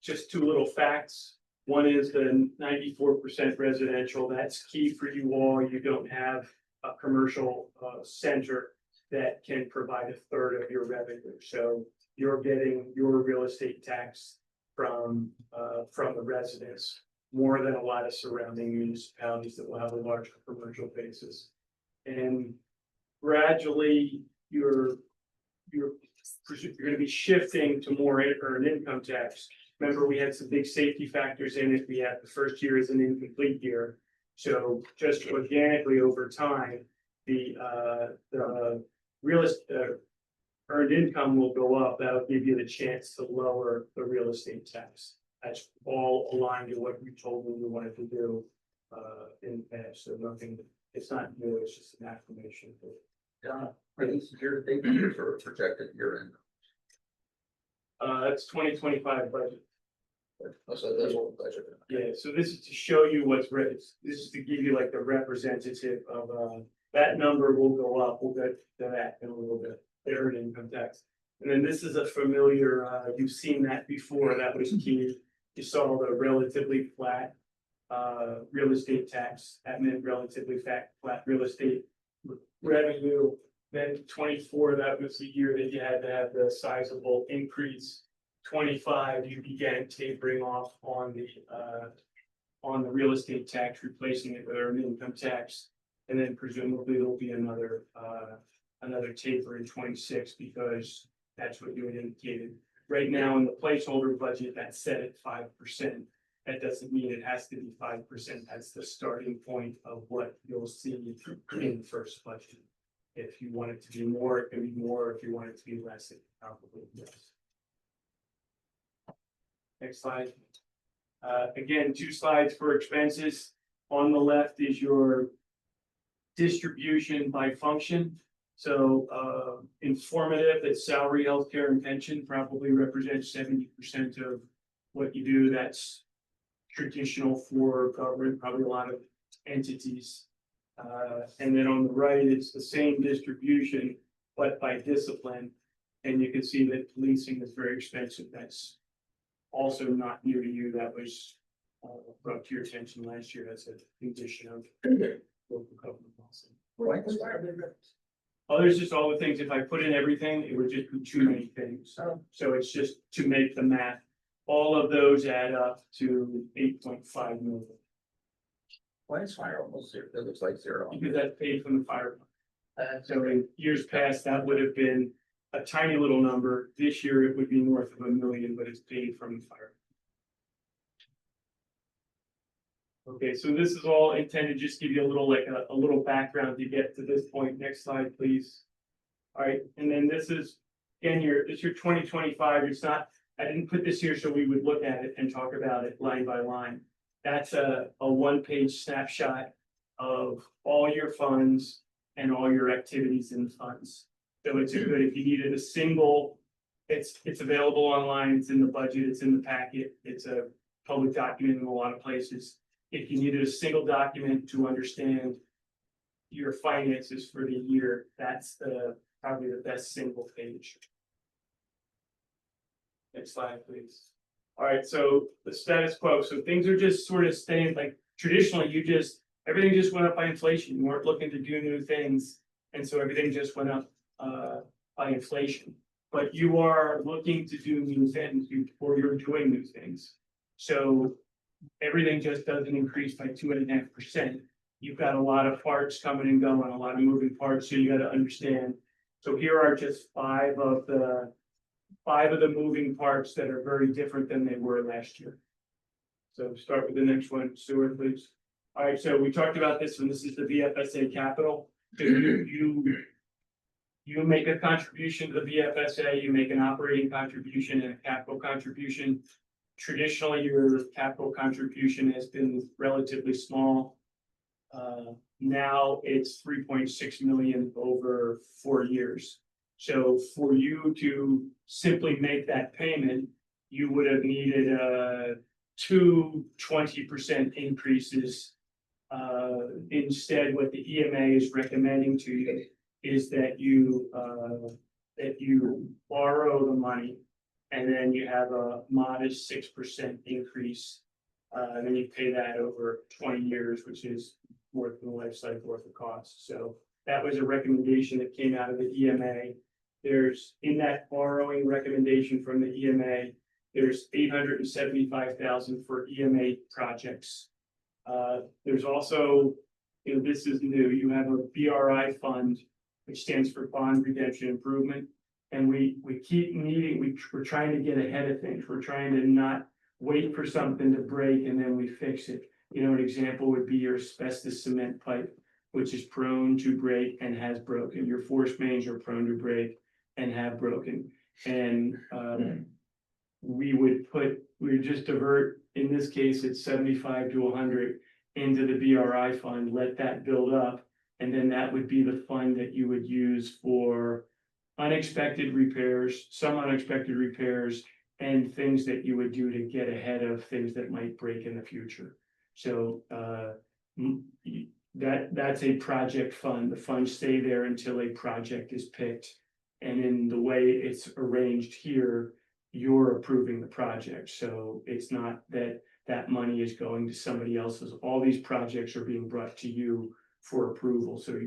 Just 2 little facts. One is the 94% residential. That's key for you all. You don't have a commercial center that can provide 1/3 of your revenue. So you're getting your real estate tax from the residents, more than a lot of surrounding municipalities that will have a large commercial basis. And gradually, you're going to be shifting to more earned income tax. Remember, we had some big safety factors in it. We had the first year as an incomplete year. So just organically over time, the real estate earned income will go up. That'll give you the chance to lower the real estate tax. That's all aligned to what you told me you wanted to do in the past. So nothing, it's not new, it's just an affirmation. Are these year-to-date numbers or projected year-end? That's 2025 budget. So that's what the budget. Yeah, so this is to show you what's this is to give you like the representative of that number will go up. We'll get to that in a little bit. The earned income tax. And then this is a familiar, you've seen that before. That was key. You saw the relatively flat real estate tax. That meant relatively flat real estate revenue. Then 24, that was the year that you had to have the sizable increase. 25, you began tapering off on the real estate tax, replacing it with earned income tax. And then presumably there'll be another taper in 26 because that's what you had indicated. Right now in the placeholder budget, that's set at 5%. That doesn't mean it has to be 5%. That's the starting point of what you'll see in the first budget. If you want it to be more, it can be more. If you want it to be less, it probably yes. Next slide. Again, 2 slides for expenses. On the left is your distribution by function. So informative, that salary, healthcare, and pension probably represents 70% of what you do. That's traditional for government, probably a lot of entities. And then on the right, it's the same distribution, but by discipline. And you can see that policing is very expensive. That's also not new to you. That was brought to your attention last year. That's a condition of local government policy. Oh, there's just all the things. If I put in everything, it would just be too many things. So it's just to make the math. All of those add up to 8.5 million. Why is fire almost zero? It looks like zero. Because that's paid from the fire. So in years past, that would have been a tiny little number. This year, it would be north of $1 million, but it's paid from the fire. Okay, so this is all intended to just give you a little a little background to get to this point. Next slide, please. All right, and then this is again it's your 2025. It's not. I didn't put this here so we would look at it and talk about it line by line. That's a 1-page snapshot of all your funds and all your activities in the funds. So it's a good, if you needed a single, it's available online, it's in the budget, it's in the packet, it's a public document in a lot of places. If you needed a single document to understand your finances for the year, that's probably the best single page. Next slide, please. All right, so the status quo. So things are just sort of staying like traditionally, everything just went up by inflation. You weren't looking to do new things. And so everything just went up by inflation. But you are looking to do new things, or you're doing new things. So everything just doesn't increase by 2.5%. You've got a lot of parts coming and going, a lot of moving parts. So you got to understand. So here are just five of the moving parts that are very different than they were last year. So start with the next one, Stuart, please. All right, so we talked about this one. This is the VFSA capital. So you make a contribution to the VFSA, you make an operating contribution and a capital contribution. Traditionally, your capital contribution has been relatively small. Now it's 3.6 million over 4 years. So for you to simply make that payment, you would have needed 2 20% increases. Instead, what the EMA is recommending to you is that you borrow the money and then you have a modest 6% increase. And then you pay that over 20 years, which is more than the life cycle worth of cost. So that was a recommendation that came out of the EMA. There's in that borrowing recommendation from the EMA, there's 875,000 for EMA projects. There's also, this is new, you have a BRI fund, which stands for Bond Redemption Improvement. And we keep needing, we're trying to get ahead of things. We're trying to not wait for something to break and then we fix it. An example would be your asbestos cement pipe, which is prone to break and has broken. Your force mains are prone to break and have broken. And we would just divert, in this case, it's 75 to 100 into the BRI fund, let that build up. And then that would be the fund that you would use for unexpected repairs, some unexpected repairs, and things that you would do to get ahead of things that might break in the future. So that's a project fund. The funds stay there until a project is picked. And in the way it's arranged here, you're approving the project. So it's not that that money is going to somebody else's. All these projects are being brought to you for approval. So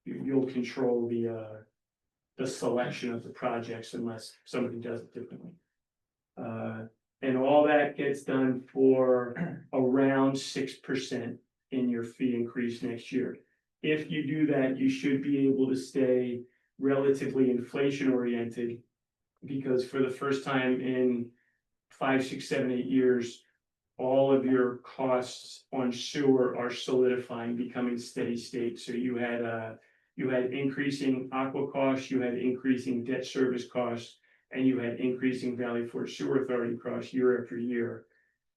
you'll control the selection of the projects unless somebody does it differently. And all that gets done for around 6% in your fee increase next year. If you do that, you should be able to stay relatively inflation oriented. Because for the first time in 5, 6, 7, 8 years, all of your costs on sewer are solidifying, becoming steady state. So you had increasing aqua costs, you had increasing debt service costs, and you had increasing Valley Forge Sewer Authority costs year after year.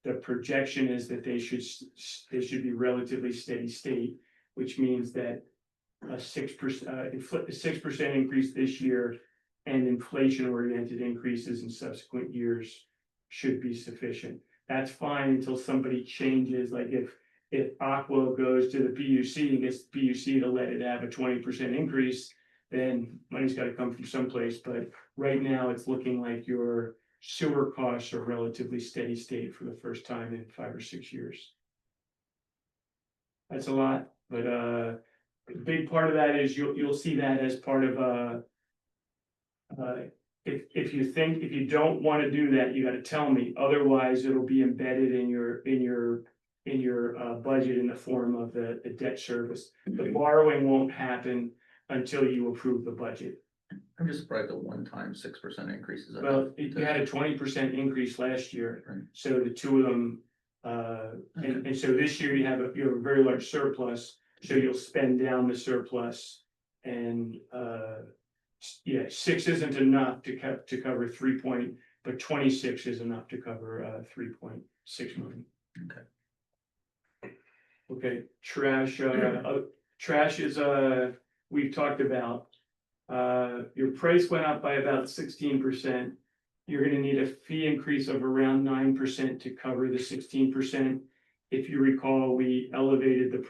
The projection is that they should be relatively steady state, which means that a 6% increase this year and inflation-oriented increases in subsequent years should be sufficient. That's fine until somebody changes, like if Aqua goes to the PUC and gets the PUC to let it have a 20% increase, then money's gotta come from someplace, but right now it's looking like your sewer costs are relatively steady state for the first time in 5 or 6 years. That's a lot, but a big part of that is you'll see that as part of if you don't want to do that, you got to tell me. Otherwise, it'll be embedded in your budget in the form of the debt service. The borrowing won't happen until you approve the budget. I'm just surprised at one-time 6% increases. Well, you had a 20% increase last year, so the two of them, and so this year you have a very large surplus, so you'll spend down the surplus, and 6 isn't enough to cover 3 point, but 26 is enough to cover 3.6 million. Okay, trash, trash is we've talked about. Your price went up by about 16%. You're gonna need a fee increase of around 9% to cover the 16%. If you recall, we elevated the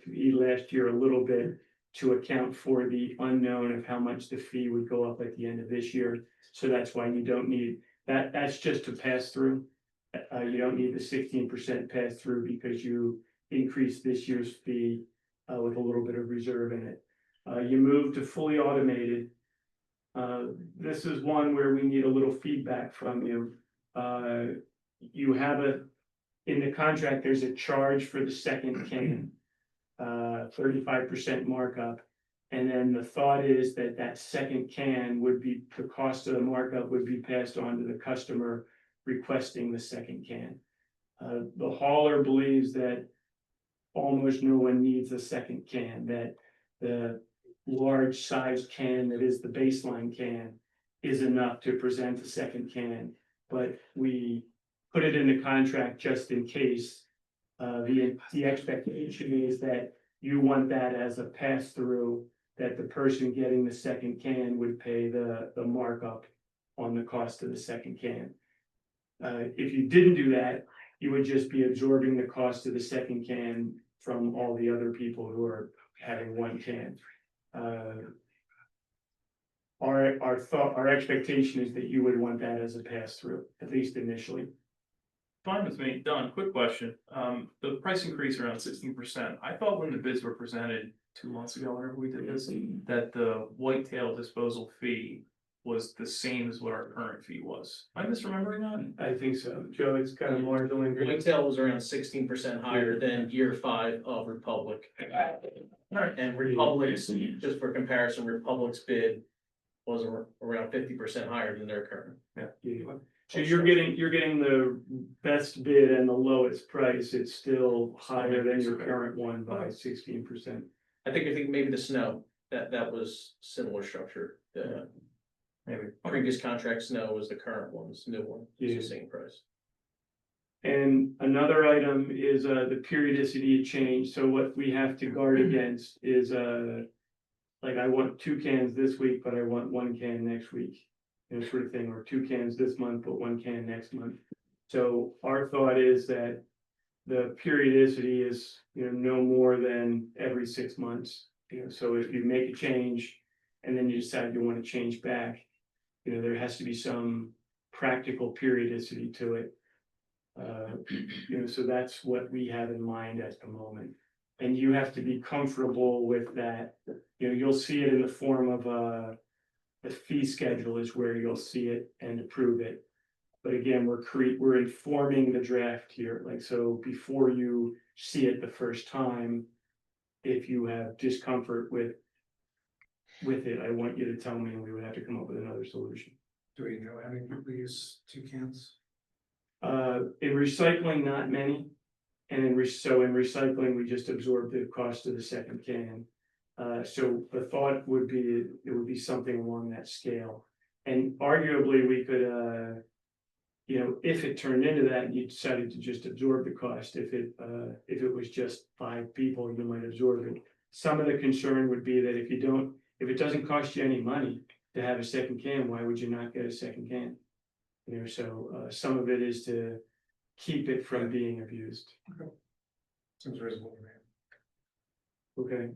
fee last year a little bit to account for the unknown of how much the fee would go up at the end of this year. So that's why you don't need that. That's just to pass through. You don't need the 16% pass through because you increased this year's fee with a little bit of reserve in it. You move to fully automated. This is one where we need a little feedback from you. You have in the contract, there's a charge for the second can, 35% markup. And then the thought is that second can would be, the cost of the markup would be passed on to the customer requesting the second can. The hauler believes that almost no one needs a second can, that the large size can that is the baseline can is enough to present a second can, but we put it in the contract just in case. The expectation is that you want that as a pass-through, that the person getting the second can would pay the markup on the cost of the second can. If you didn't do that, you would just be absorbing the cost of the second can from all the other people who are having one can. Our expectation is that you would want that as a pass-through, at least initially. Fine with me. Don, quick question. The price increase around 16%. I thought when the bids were presented 2 months ago, whenever we did this, that the whitetail disposal fee was the same as what our current fee was. Am I misremembering that? I think so. Joe, it's kind of marginal increase. Whitetail was around 16% higher than year 5 of Republic. And Republic's, just for comparison, Republic's bid was around 50% higher than their current. Yeah. So you're getting the best bid and the lowest price. It's still higher than your current one by 16%. I think maybe the snow, that was similar structure. The Maybe. previous contract snow was the current one's new one, it's the same price. And another item is the periodicity of change. So what we have to guard against is like I want 2 cans this week, but I want 1 can next week. Sort of thing, or 2 cans this month, but 1 can next month. So our thought is that the periodicity is, no more than every 6 months. So if you make a change and then you decide you want to change back, there has to be some practical periodicity to it. So that's what we have in mind at the moment. And you have to be comfortable with that. You know, you'll see it in the form of the fee schedule is where you'll see it and approve it. But again, we're informing the draft here, like, so before you see it the first time, if you have discomfort with it, I want you to tell me and we would have to come up with another solution. Do we know how many people use two cans? In recycling, not many. And in recycling, we just absorb the cost of the second can. So the thought would be, it would be something along that scale. And arguably, we could, you know, if it turned into that and you decided to just absorb the cost, if it was just 5 people, you might absorb it. Some of the concern would be that if it doesn't cost you any money to have a second can, why would you not get a second can? You know, so some of it is to keep it from being abused. Seems reasonable to me. Okay.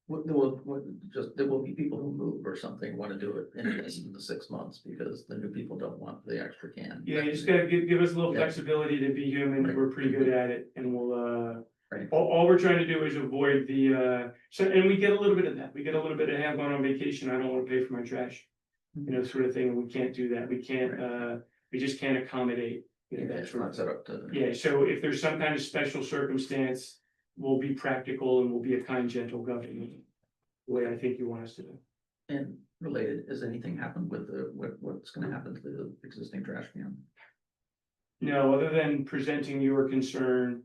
There will be people who move or something, want to do it in the 6 months, because the new people don't want the extra can. Yeah, you just gotta give us a little Yeah. flexibility to be human. Right. We're pretty good at it, and we'll Right. all we're trying to do is avoid the and we get a little bit of that. We get a little bit of have gone on vacation. I don't want to pay for my trash, you know, sort of thing. And we can't do that. We can't. We just can't accommodate. You know, Yeah, that it's sort not of set up to. Yeah, so if there's some kind of special circumstance, we'll be practical and we'll be a kind, gentle government. The way I think you want us to do. And related, has anything happened with what's gonna happen to the existing trash can? No, other than presenting your concern,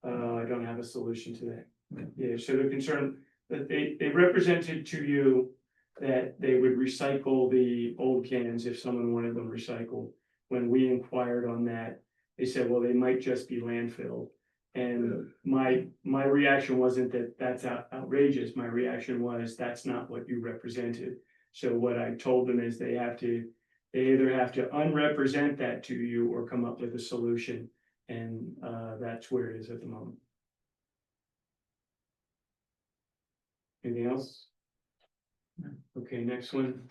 I don't have a solution to that. Okay. Yeah, so the concern that they represented to you that they would recycle the old cans if someone wanted them recycled. When we inquired on that, they said, well, they might just be landfill. And my reaction wasn't that that's outrageous. My reaction was that's not what you represented. So what I told them is they either have to unrepresent that to you or come up with a solution. And that's where it is at the moment. Anything else? Okay, next one.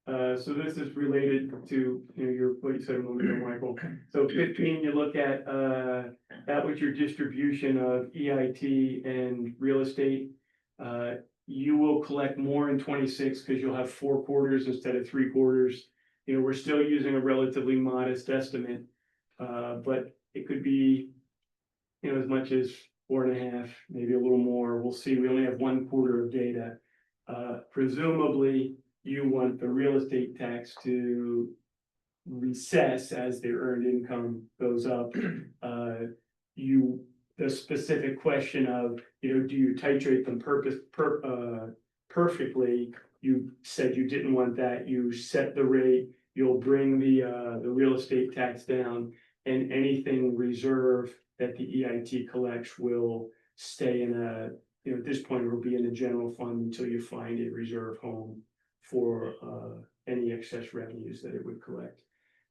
So this is related to, you know, what you said a moment ago, Michael. So 15, you look at that was your distribution of EIT and real estate. You will collect more in 26 because you'll have 4 quarters instead of 3 quarters. You know, we're still using a relatively modest estimate, but it could be, you know, as much as 4.5, maybe a little more. We'll see. We only have 1 quarter of data. Presumably, you want the real estate tax to recess as their earned income goes up. The specific question of, you know, do you titrate them perfectly? You said you didn't want that. You set the rate. You'll bring the real estate tax down, and anything reserve that the EIT collects will stay in you know, at this point, it will be in the general fund until you find a reserve home for any excess revenues that it would collect.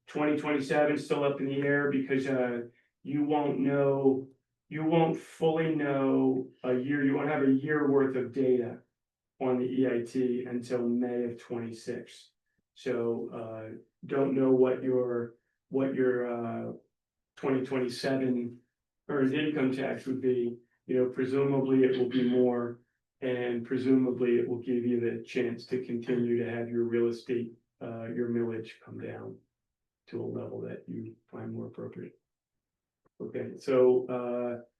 2027 still up in the air because you won't fully know a year, you won't have a year worth of data on the EIT until May of 26. So don't know what your 2027 earned income tax would be. You know, presumably it will be more, and presumably it will give you the chance to continue to have your real estate, your millage come down to a level that you find more appropriate. Okay, so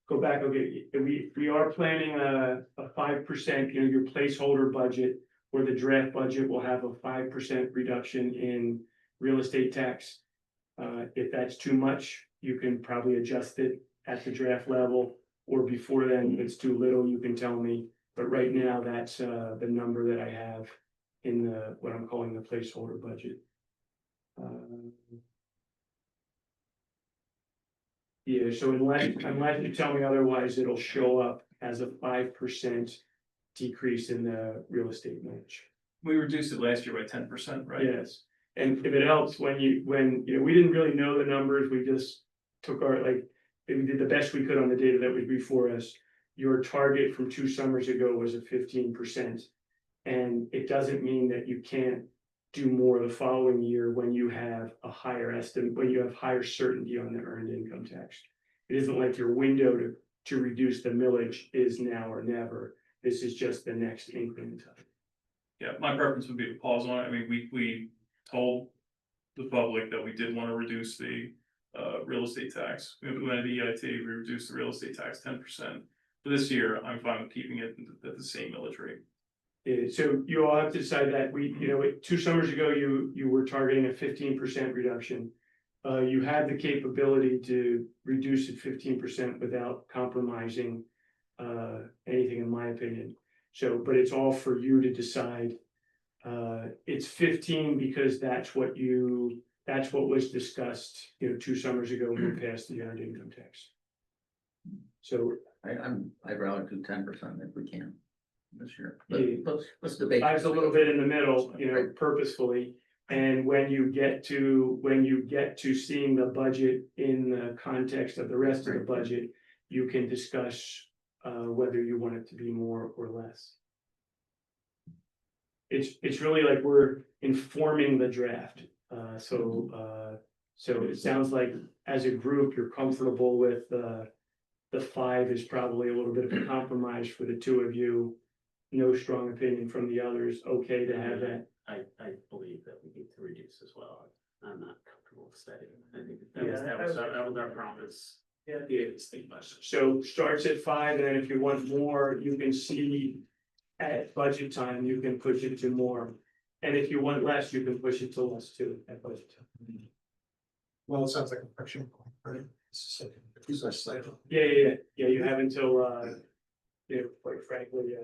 go back. Okay, we are planning a 5%, you know, your placeholder budget or the draft budget will have a 5% reduction in real estate tax. If that's too much, you can probably adjust it at the draft level, or before then, if it's too little, you can tell me. But right now, that's the number that I have in what I'm calling the placeholder budget. Yeah, so unless you tell me otherwise, it'll show up as a 5% decrease in the real estate match. We reduced it last year by 10%, right? Yes, and if it helps, when you know, we didn't really know the numbers, we just took we did the best we could on the data that was before us. Your target from 2 summers ago was a 15%. And it doesn't mean that you can't do more the following year when you have a higher estimate, when you have higher certainty on the earned income tax. It isn't like your window to reduce the millage is now or never. This is just the next increment. Yeah, my preference would be to pause on it. I mean, we told the public that we did want to reduce the real estate tax. We implemented the EIT, we reduced the real estate tax 10%. For this year, I'm fine with keeping it at the same millage rate. So you all have to decide that you know, 2 summers ago, you were targeting a 15% reduction. You had the capability to reduce it 15% without compromising anything, in my opinion. So, but it's all for you to decide. It's 15 because that's what was discussed, you know, 2 summers ago when we passed the earned income tax. So I'd rather do 10% if we can this year. Yeah. Let's debate. I was a little bit in the middle, you know, purposefully. And when you get to seeing the budget in the context of the rest of the budget, you can discuss whether you want it to be more or less. It's really like we're informing the draft. So it sounds like as a group, you're comfortable with the 5 is probably a little bit of a compromise for the 2 of you. No strong opinion from the others. Okay to have that. I believe that we need to reduce as well. I'm not comfortable with setting. I think Yeah, that was our promise. Yeah. It's the budget. So starts at 5, and then if you want more, you can see at budget time, you can push it to more. And if you want less, you can push it to less too at budget time. Well, it sounds like a friction point, right? It's just like, who's our site? Yeah, you have until, you know, quite frankly,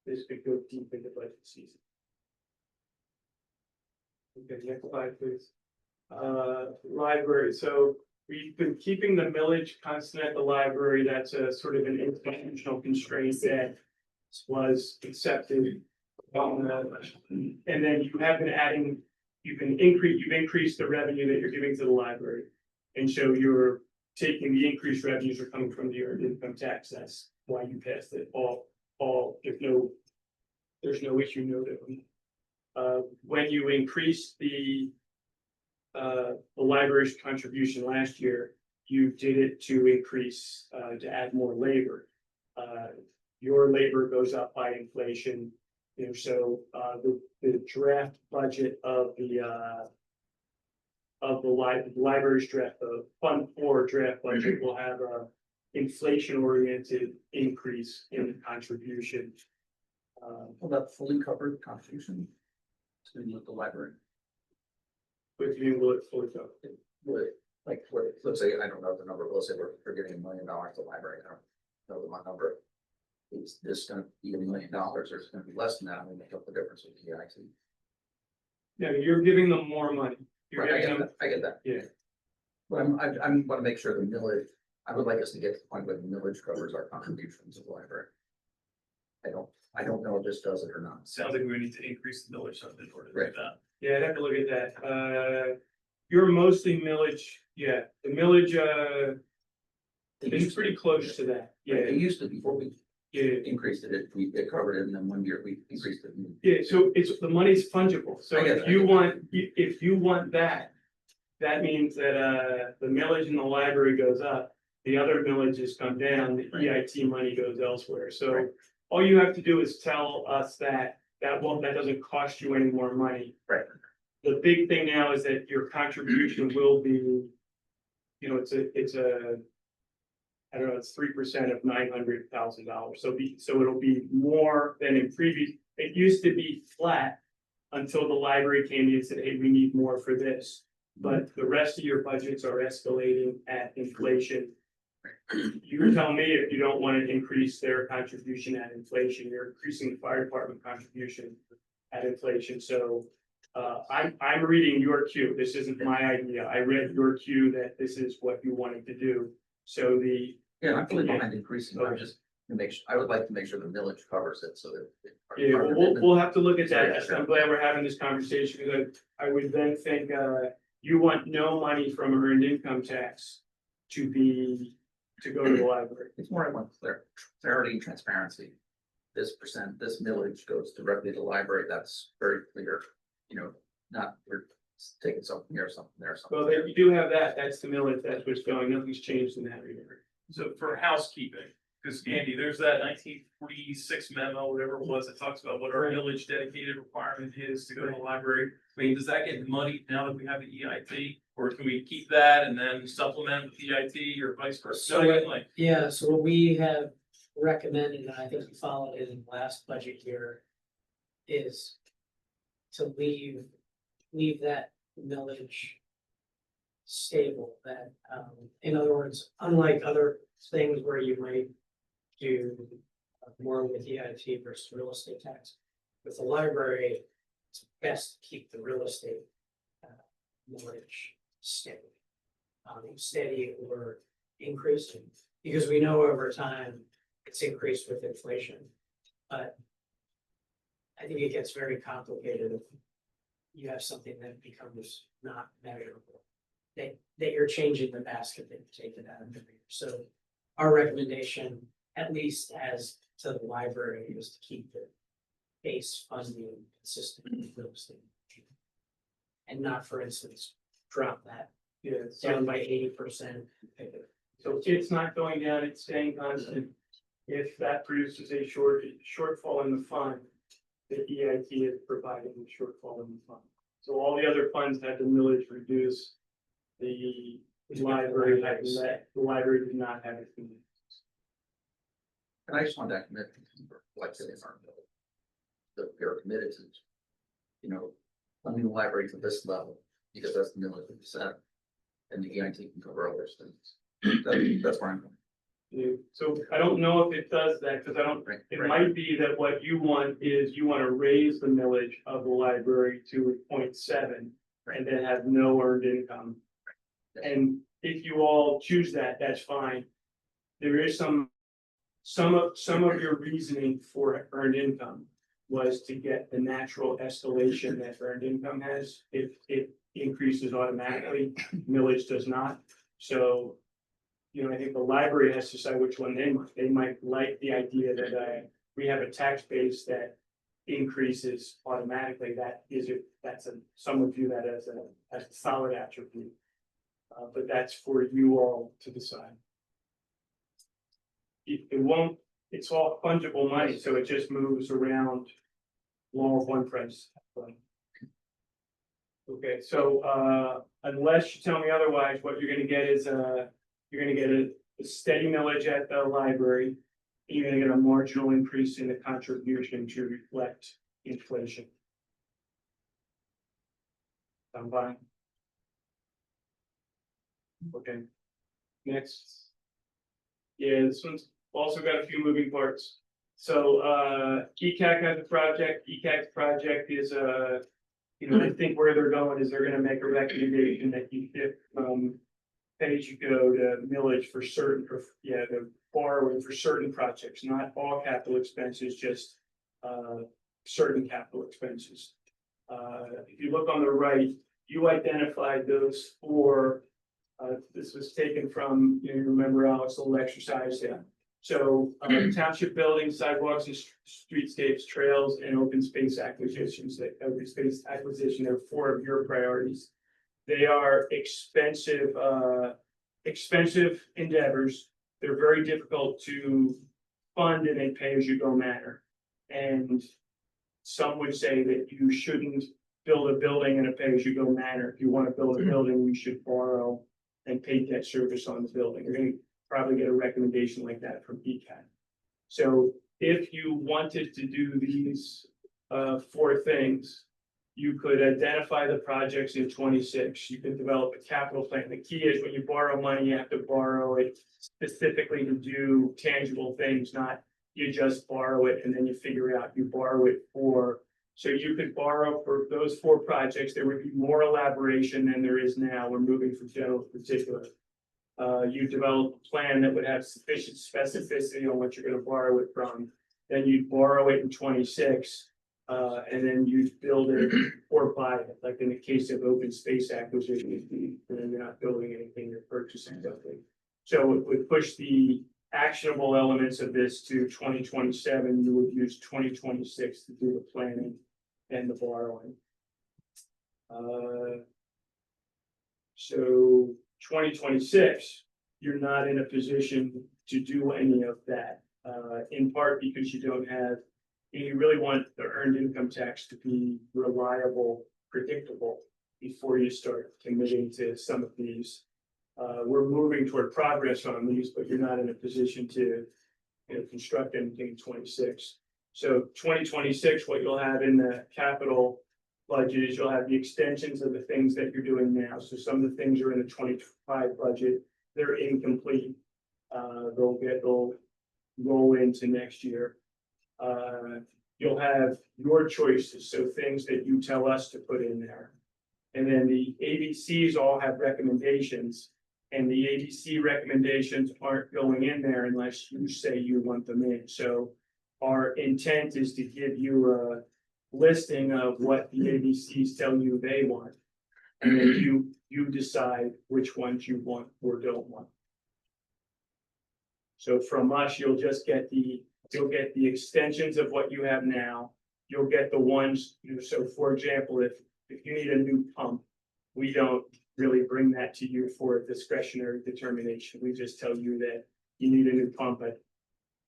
this could go deep into budget season. Okay, next slide, please. Library, so we've been keeping the millage constant at the library. That's a sort of an institutional constraint that was accepted. And then you have been adding, you've increased the revenue that you're giving to the library. And so you're taking the increased revenues are coming from the earned income tax. That's why you passed it all, there's no issue noted. When you increased the library's contribution last year, you did it to increase, to add more labor. Your labor goes up by inflation, you know, so the draft budget of the library's draft, the Fund 4 draft budget will have a inflation-oriented increase in the contribution. Will that fully cover contribution to the library? With you, will it fully cover? Let's say, I don't know the number, but let's say we're giving $1 million to the library, I don't know my number. Is this gonna be $1 million, or is it gonna be less than that? I'm gonna make up the difference with the EIT. No, you're giving them more money. You're Right, giving them, I get that. yeah. But I want to make sure the millage, I would like us to get to the point where the millage covers our contributions to the library. I don't know if this does it or not. Sounds like we need to increase the millage in order to do that. Yeah, I'd have to look at that. You're mostly millage, yeah, the millage, it's pretty close to that, yeah, It used to, before we yeah. increased it, it covered it, and then 1 year we increased it. Yeah, so the money's fungible, so I get if it, you want that, that means that, the millage in the library goes up. The other villages come down, the EIT money goes elsewhere, so Right. all you have to do is tell us that doesn't cost you any more money. Right. The big thing now is that your contribution will be, you know, I don't know, it's 3% of $900,000, so it'll be more than in previous, it used to be flat until the library came in and said, hey, we need more for this. But the rest of your budgets are escalating at inflation. You're telling me if you don't want to increase their contribution at inflation, you're increasing the fire department contribution at inflation, so. I'm reading your cue, this isn't my idea, I read your cue that this is what you wanted to do, so Yeah, I'm fully behind increasing, I'm just I would like to make sure the millage covers it, so that. Yeah, we'll have to look at that. Yeah, sure. I'm glad we're having this conversation, because I would then think, you want no money from earned income tax to go to the library. It's more, I want clarity and transparency. This millage goes directly to the library, that's very clear, you know, not we're taking something here, something there, something. Well, you do have that, that's the millage, that's what's going, nothing's changed in that regard. So for housekeeping, because Andy, there's that 1946 memo, whatever it was, that talks about what our village dedicated requirement is to go to the library. I mean, does that get muddied now that we have the EIT, or can we keep that and then supplement with EIT or vice versa? So Like, yeah, so what we have recommended, and I think we followed it in the last budget year, is to leave that millage stable, that, in other words, unlike other things where you might do more with EIT versus real estate tax, with the library, it's best to keep the real estate millage steady or increasing, because we know over time it's increased with inflation. But I think it gets very complicated if you have something that becomes not measurable, that you're changing the basket that you take it out of. So our recommendation, at least as to the library, is to keep the base funding consistent with real estate. And not, for instance, drop that down by 80%. So it's not going down, it's staying constant. If that produces a shortfall in the fund, the EIT is providing the shortfall in the fund. So all the other funds had the millage reduce. The library did not have it. And I just want that commitment, like city farm bill. That they're committed to, you know, funding the library to this level, because that's the millage percent. And the EIT can cover other things. That's where I'm going. So I don't know if it does that, because it might be that what you want is you want to raise the millage of the library to 0.7 and then have no earned income. And if you all choose that, that's fine. There is some of your reasoning for earned income was to get the natural escalation that earned income has. If it increases automatically, millage does not. So, you know, I think the library has to decide which one they might like the idea that we have a tax base that increases automatically. Some would view that as a solid attribute. But that's for you all to decide. It won't, it's all fungible money, so it just moves around along with one price. Okay, so unless you tell me otherwise, what you're gonna get is you're gonna get a steady millage at the library. You're gonna get a marginal increase in the contribution to reflect inflation. I'm fine. Okay, next. Yeah, this one's also got a few moving parts. So ECAC has a project. ECAC's project is you know, I think where they're going is they're gonna make a recommendation that you get pay as you go to millage for certain, the borrowing for certain projects, not all capital expenses, just certain capital expenses. If you look on the right, you identified those four. This was taken from, you remember Alex, a little exercise there. So township buildings, sidewalks and streetscapes, trails and open space acquisitions, are four of your priorities. They are expensive endeavors. They're very difficult to fund in a pay-as-you-go manner. And some would say that you shouldn't build a building in a pay-as-you-go manner. If you want to build a building, you should borrow and pay debt service on the building. You're going to probably get a recommendation like that from ECAT. So if you wanted to do these four things, you could identify the projects in 26. You could develop a capital plan. The key is when you borrow money, you have to borrow it specifically to do tangible things, not you just borrow it and then you figure out you borrow it for. So you could borrow for those four projects. There would be more elaboration than there is now. We're moving from general to particular. You develop a plan that would have sufficient specificity on what you're going to borrow it from. Then you'd borrow it in 26. And then you build it or buy it, like in the case of open space acquisition, and then you're not building anything, you're purchasing something. So it would push the actionable elements of this to 2027. You would use 2026 to do the planning and the borrowing. So 2026, you're not in a position to do any of that. In part because you don't have, you really want the earned income tax to be reliable, predictable before you start committing to some of these. We're moving toward progress on these, but you're not in a position to, construct anything in 26. So 2026, what you'll have in the capital budget is you'll have the extensions of the things that you're doing now. So some of the things are in the 25 budget, they're incomplete. They'll roll into next year. You'll have your choices, so things that you tell us to put in there. And then the ABCs all have recommendations, and the ABC recommendations aren't going in there unless you say you want them in. So our intent is to give you a listing of what the ABCs tell you they want. And then you decide which ones you want or don't want. So from us, you'll get the extensions of what you have now. You'll get the ones, so for example, if you need a new pump, we don't really bring that to you for a discretionary determination. We just tell you that you need a new pump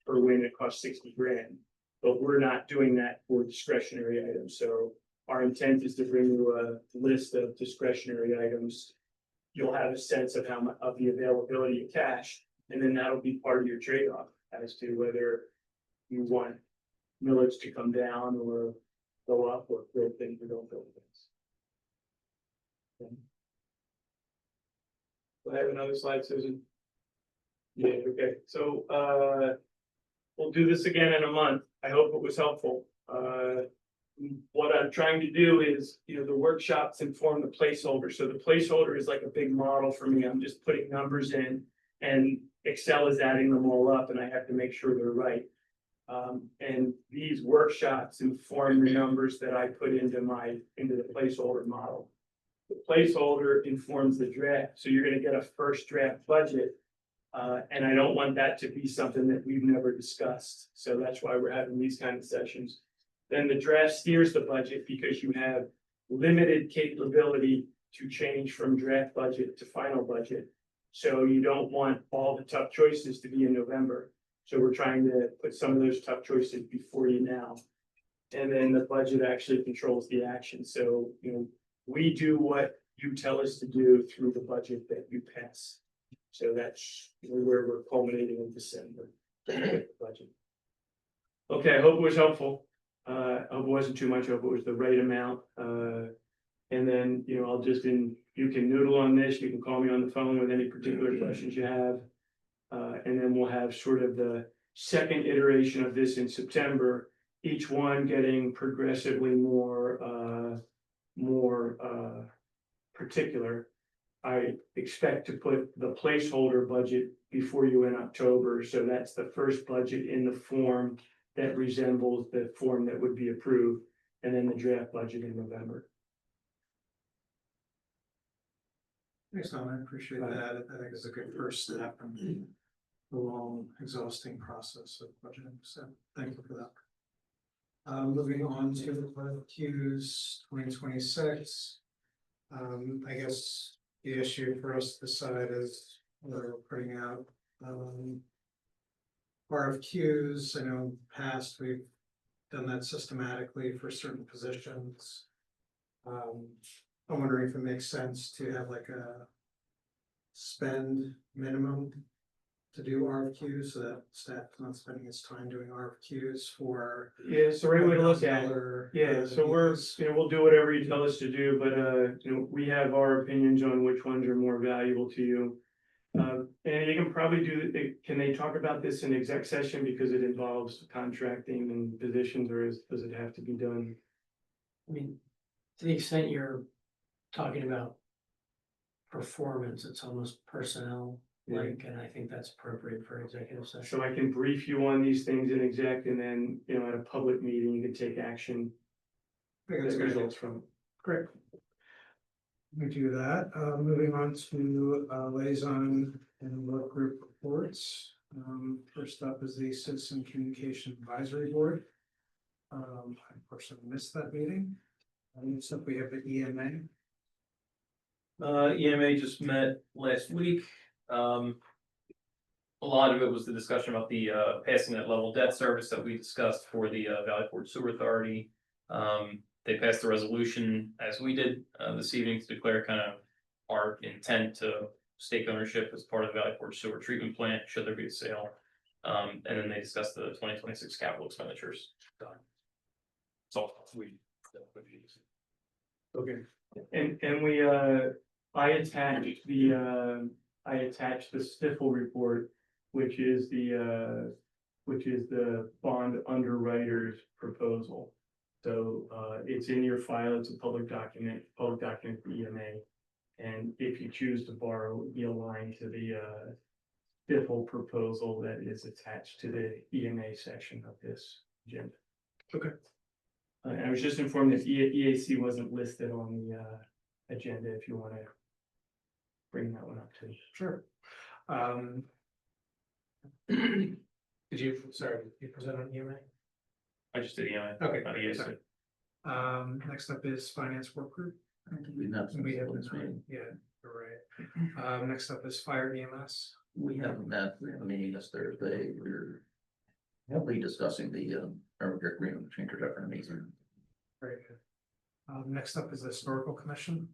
for when it costs 60 grand. But we're not doing that for discretionary items. So our intent is to bring you a list of discretionary items. You'll have a sense of of the availability of cash, and then that'll be part of your trade-off as to whether you want millage to come down or go up, or build things or don't build things. Okay. Do I have another slide, Susan? Yeah, okay, so we'll do this again in a month. I hope it was helpful. What I'm trying to do is, the workshops inform the placeholder. So the placeholder is like a big model for me. I'm just putting numbers in, and Excel is adding them all up, and I have to make sure they're right. And these workshops inform the numbers that I put into the placeholder model. The placeholder informs the draft, so you're going to get a first draft budget. And I don't want that to be something that we've never discussed. So that's why we're having these kind of sessions. Then the draft steers the budget because you have limited capability to change from draft budget to final budget. So you don't want all the tough choices to be in November. So we're trying to put some of those tough choices before you now. And then the budget actually controls the action. So, we do what you tell us to do through the budget that you pass. So that's where we're culminating in December. Budget. Okay, I hope it was helpful. I hope it wasn't too much. I hope it was the right amount. And then, you can noodle on this. You can call me on the phone with any particular questions you have. And then we'll have sort of the second iteration of this in September, each one getting progressively more particular. I expect to put the placeholder budget before you in October. So that's the first budget in the form that resembles the form that would be approved, and then the draft budget in November. Thanks, Tom. I appreciate that. I think it's a good first step in the long, exhausting process of budgeting. So thank you for that. Moving on to the RFQs 2026. I guess the issue for us to decide is whether we're putting out RFQs. I know in the past we've done that systematically for certain positions. I'm wondering if it makes sense to have like a spend minimum to do RFQs so that staff's not spending its time doing RFQs for. Yeah, it's the right way to look at it. Yeah, so we'll do whatever you tell us to do, but we have our opinions on which ones are more valuable to you. And you can probably can they talk about this in exec session because it involves contracting and positions, or does it have to be done? I mean, to the extent you're talking about performance, it's almost personnel like, and I think that's appropriate for executive session. So I can brief you on these things in exec, and then, at a public meeting, you can take action. That results from. Great. We do that. Moving on to liaison and work group reports. First up is the Citizen Communication Advisory Board. I unfortunately missed that meeting. Next up, we have the EMA. EMA just met last week. a lot of it was the discussion about the passing that level debt service that we discussed for the Valley Forge Sewer Authority. They passed the resolution as we did this evening to declare kind of our intent to stake ownership as part of the Valley Forge Sewer Treatment Plant, should there be a sale. And then they discussed the 2026 capital expenditures. Done. So we. Okay, and we, I attached the Stifel report, which is the bond underwriter's proposal. So, it's in your file, it's a public document for EMA. And if you choose to borrow, it would be aligned to the, Stifel proposal that is attached to the EMA section of this agenda. Okay. I was just informed that EAC wasn't listed on the agenda, if you want to bring that one up too. Sure. Did you, sorry, did you present on EMA? I just did EMA. Okay, Yes. sorry. Next up is finance work group. We have some. We haven't, yeah, you're right. Next up is fire EMS. We haven't met, we have a meeting this Thursday, we're heavily discussing the agreement between two different meetings. Very good. Next up is the historical commission.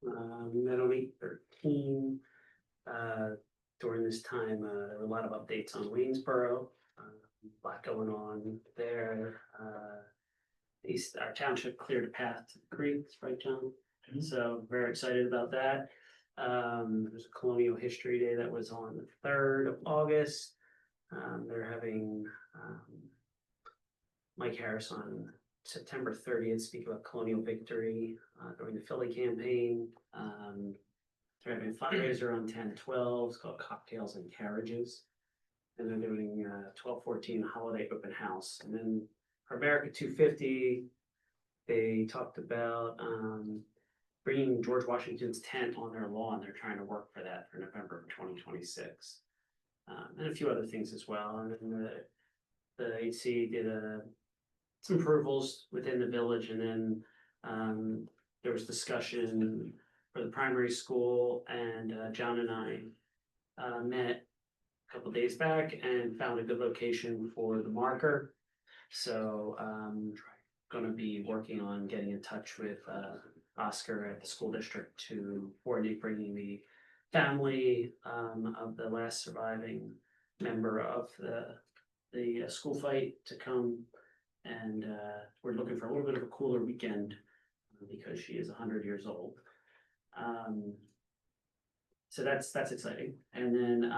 We met on 8/13. During this time, there were a lot of updates on Waynesboro, a lot going on there. Our township cleared a path to the creeks, right, John? So very excited about that. There's a Colonial History Day that was on the 3rd of August. They're having Mike Harris on September 30th speak about colonial victory during the Philly campaign. They're having a fundraiser on 10/12. It's called Cocktails and Carriages. And they're doing 12/14 holiday open house. And then for America 250, they talked about bringing George Washington's tent on their lawn. They're trying to work for that for November of 2026. And a few other things as well. And then the HC did some approvals within the village, and then there was discussion for the primary school, and John and I met a couple days back and found a good location for the marker. So going to be working on getting in touch with Oscar at the school district to coordinate bringing the family of the last surviving member of the school fight to come. And we're looking for a little bit of a cooler weekend because she is 100 years old. So that's exciting. And then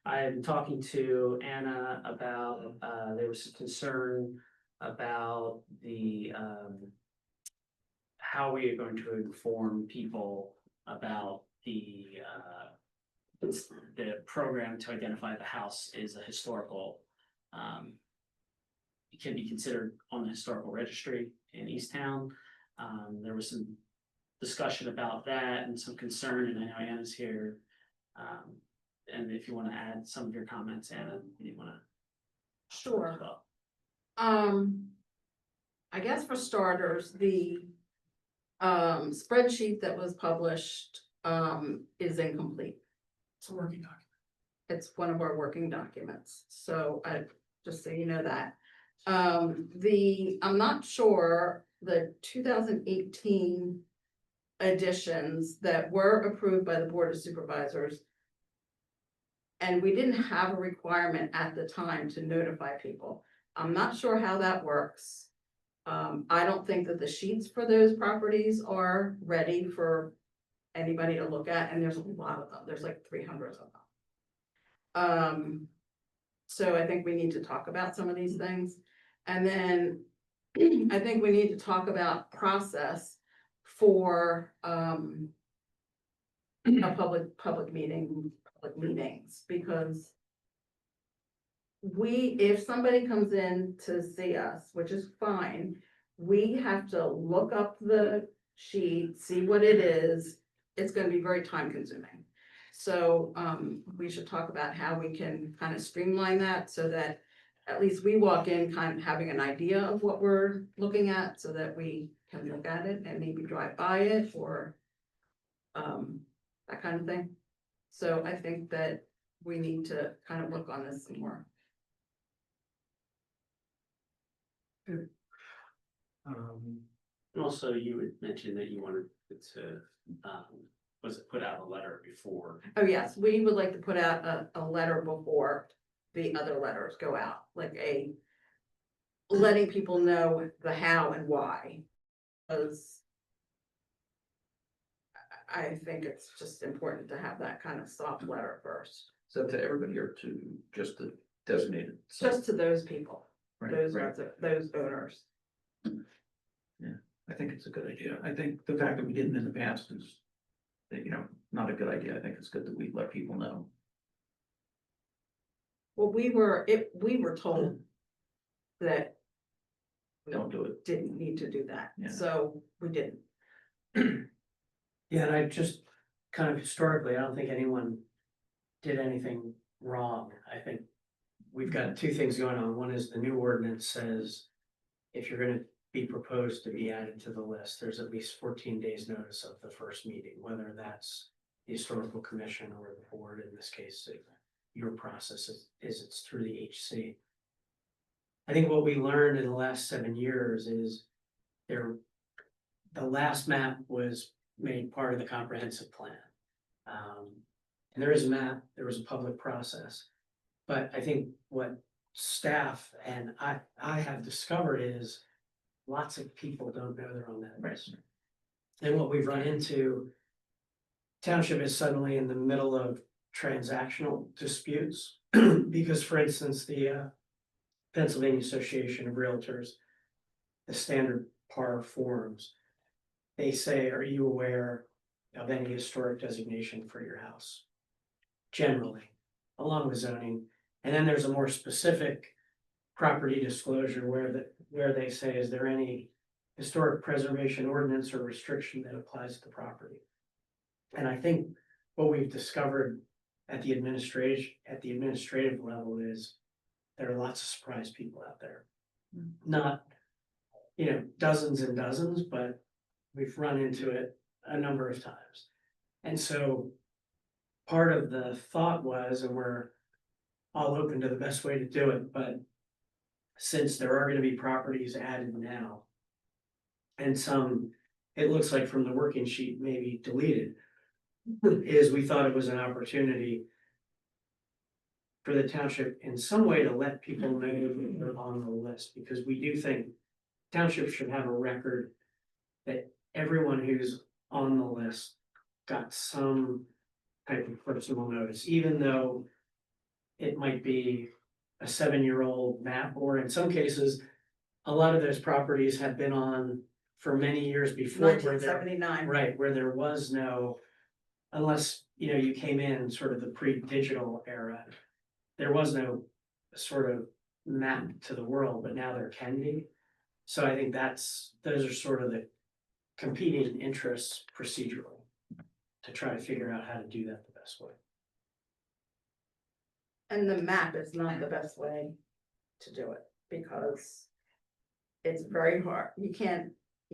I'm talking to Anna about there was some concern about the how we are going to inform people about the program to identify the house is a historical. It can be considered on the historical registry in Easttown. There was some discussion about that and some concern, and I know Anna's here. And if you want to add some of your comments, Anna, you want to? Sure. I guess for starters, the spreadsheet that was published is incomplete. It's a working document. It's one of our working documents, so just so you know that. I'm not sure the 2018 additions that were approved by the Board of Supervisors. And we didn't have a requirement at the time to notify people. I'm not sure how that works. I don't think that the sheets for those properties are ready for anybody to look at, and there's a lot of them. There's like 300 of them. So I think we need to talk about some of these things. And then I think we need to talk about process for a public meetings, because if somebody comes in to see us, which is fine, we have to look up the sheet, see what it is. It's going to be very time consuming. So we should talk about how we can kind of streamline that so that at least we walk in kind of having an idea of what we're looking at, so that we can look at it and maybe drive by it or that kind of thing. So I think that we need to kind of look on this some more. And also, you had mentioned that you wanted to, was it put out a letter before? Oh, yes, we would like to put out a letter before the other letters go out, like letting people know the how and why. Because I think it's just important to have that kind of soft letter first, So to everybody or to just the designated? just to those people, Right, those right. those owners. I think it's a good idea. I think the fact that we didn't in the past is, not a good idea. I think it's good that we let people know. Well, we were told that Don't do it. didn't need to do that, Yeah. so we didn't. Yeah, and I just kind of historically, I don't think anyone did anything wrong. I think we've got two things going on. One is the new ordinance says if you're gonna be proposed to be added to the list, there's at least 14 days notice of the first meeting, whether that's the historical commission or the board. In this case, your process is it's through the HC. I think what we learned in the last 7 years is the last map was made part of the comprehensive plan. And there is a map, there was a public process. But I think what staff and I have discovered is lots of people don't know they're on that list. And what we've run into, township is suddenly in the middle of transactional disputes. Because for instance, the Pennsylvania Association of Realtors, the standard PAR forms, they say, are you aware of any historic designation for your house? Generally, along with zoning. And then there's a more specific property disclosure where they say, is there any historic preservation ordinance or restriction that applies to the property? And I think what we've discovered at the administrative level is there are lots of surprised people out there. Not, dozens and dozens, but we've run into it a number of times. And so part of the thought was, and we're all open to the best way to do it, but since there are gonna be properties added now, and some, it looks like from the working sheet, maybe deleted, is we thought it was an opportunity for the township in some way to let people know that they're on the list, because we do think township should have a record that everyone who's on the list got some type of personal notice, even though it might be a 7-year-old map, or in some cases, a lot of those properties have been on for many years before. Where there- 1979. Right, where there was no, unless, you came in sort of the pre-digital era, there was no sort of map to the world, but now there can be. So I think those are sort of the competing interests procedurally to try to figure out how to do that the best way. And the map is not the best way to do it, because it's very hard. You can't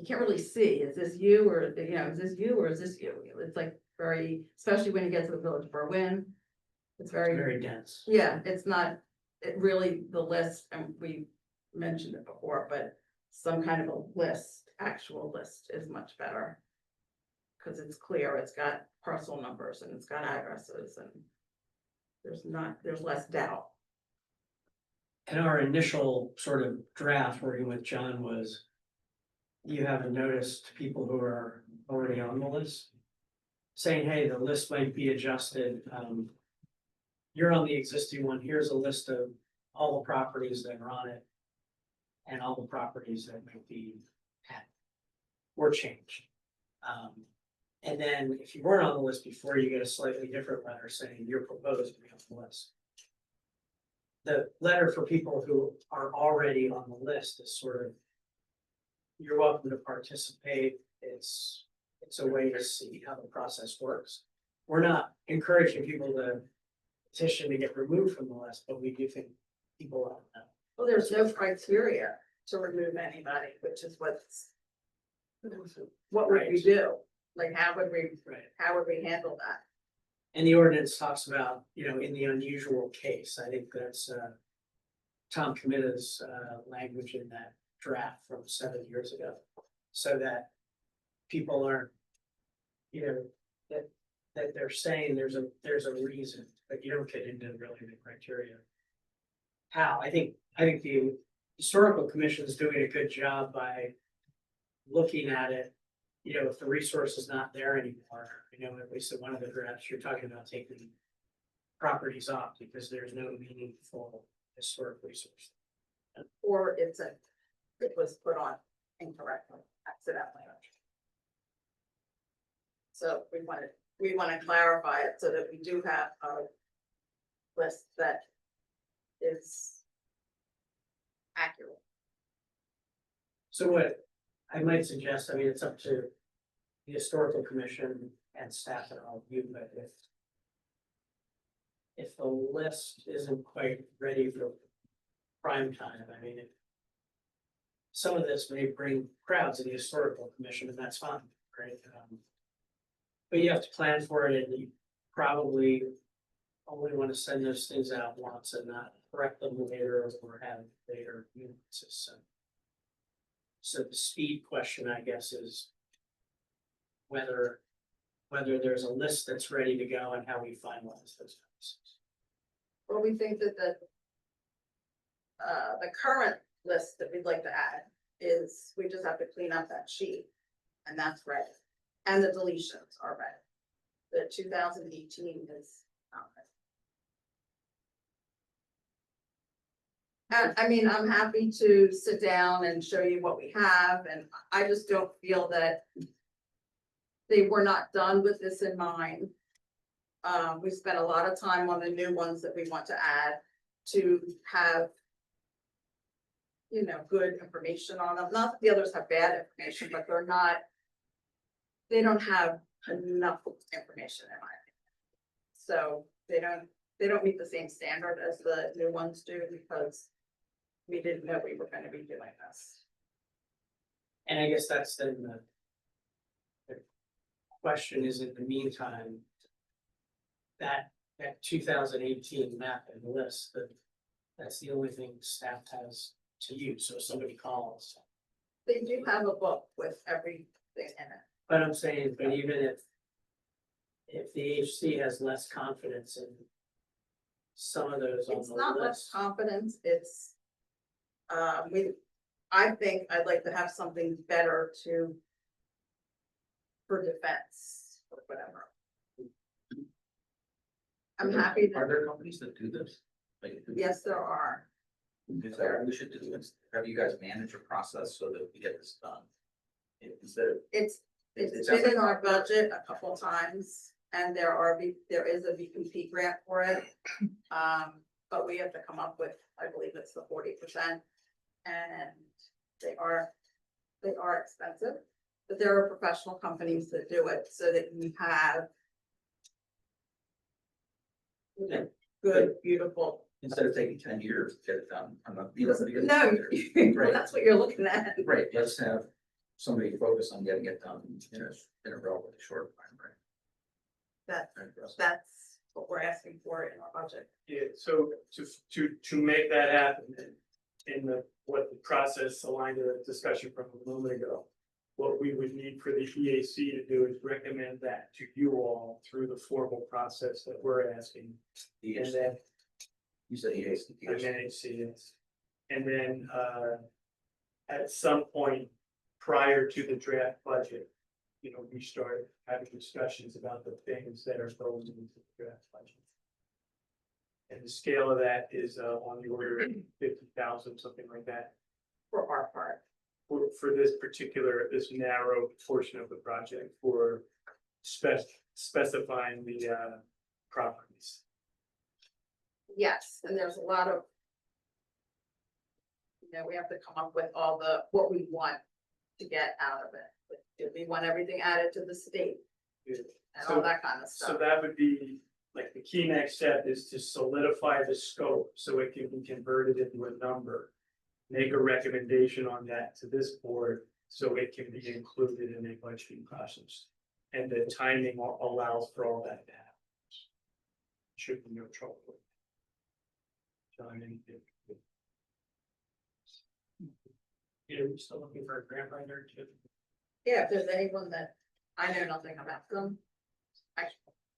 really see, is this you or, is this you or is this you? It's like very, especially when you get to the Village of Berwyn. It's Very dense. yeah, it's not, it really, the list, and we mentioned it before, but some kind of a list, actual list is much better. Cause it's clear, it's got parcel numbers and it's got addresses, and there's less doubt. And our initial sort of draft working with John was, you have a notice to people who are already on the list, saying, hey, the list might be adjusted. You're on the existing one. Here's a list of all the properties that are on it and all the properties that might be added or changed. And then if you weren't on the list before, you get a slightly different letter saying you're proposed to be on the list. The letter for people who are already on the list is sort of, you're welcome to participate. It's a way to see how the process works. We're not encouraging people to petition to get removed from the list, but we do think people ought to know. Well, there's no criteria to remove anybody, which is what would we do? Like, how would we handle that? And the ordinance talks about, in the unusual case, I think that's, Tom Comita's, language in that draft from 7 years ago. So that people aren't, that they're saying there's a reason, but you don't get into really the criteria. How, I think the historical commission is doing a good job by looking at it. If the resource is not there anymore, at least in one of the drafts, you're talking about taking properties off because there's no meaningful historic resource. Or it was put on incorrectly, accidentally. So we want to clarify it so that we do have a list that is accurate. So what I might suggest, it's up to the historical commission and staff and all of you, but if the list isn't quite ready for prime time, some of this may bring crowds to the historical commission, and that's fine, right? But you have to plan for it, and you probably only want to send those things out once and not correct them later or have later nuances. So the speed question, I guess, is whether there's a list that's ready to go and how we finalize those things. Well, we think that the current list that we'd like to add is, we just have to clean up that sheet, and that's ready. And the deletions are ready. The 2018 is not ready. And I'm happy to sit down and show you what we have, and I just don't feel that they were not done with this in mind. We spent a lot of time on the new ones that we want to add to have, good information on them. Not that the others have bad information, but they don't have enough information in my opinion. So they don't meet the same standard as the new ones do because we didn't know we were going to be doing this. And I guess that's then the question is, in the meantime, that 2018 map and list, that's the only thing staff has to use. So if somebody calls. They do have a book with everything in it. But I'm saying, but even if the HC has less confidence in some of those on It's the not less list. confidence, it's, I think I'd like to have something better for defense or whatever. I'm happy Are that, there companies that do this? yes, there are. Is that what we should do? Have you guys manage a process so that we get this done? Instead of, It's It been sounds in our budget a couple times, and there is a VPP grant for it. But we have to come up with, I believe it's the 40%, and they are expensive. But there are professional companies that do it so that you have good, beautiful. instead of taking 10 years to get it done, I'm not. No, Right. that's what you're looking at. Right, let's have somebody focus on getting it done in a relatively short time frame. That's what we're asking for in our budget. Yeah, so to make that happen, what the process aligned to the discussion from a moment ago. What we would need for the EAC to do is recommend that to you all through the formal process that we're asking. And then You said EAC. yes. And then at some point prior to the draft budget, we start having discussions about the things that are going into the draft budget. And the scale of that is on the order of 50,000, something like that. For our part. For this narrow portion of the project for specifying the properties. Yes, and there's a lot of. We have to come up with what we want to get out of it. Do we want everything added to the state? And all that kind of stuff. So that would be, like, the key next step is to solidify the scope so it can be converted into a number. Make a recommendation on that to this board so it can be included in a budgeting process. And the timing allows for all that to happen. should be no trouble with. John, anything? You're still looking for a grant writer to. Yeah, if there's anyone that I know nothing about them, I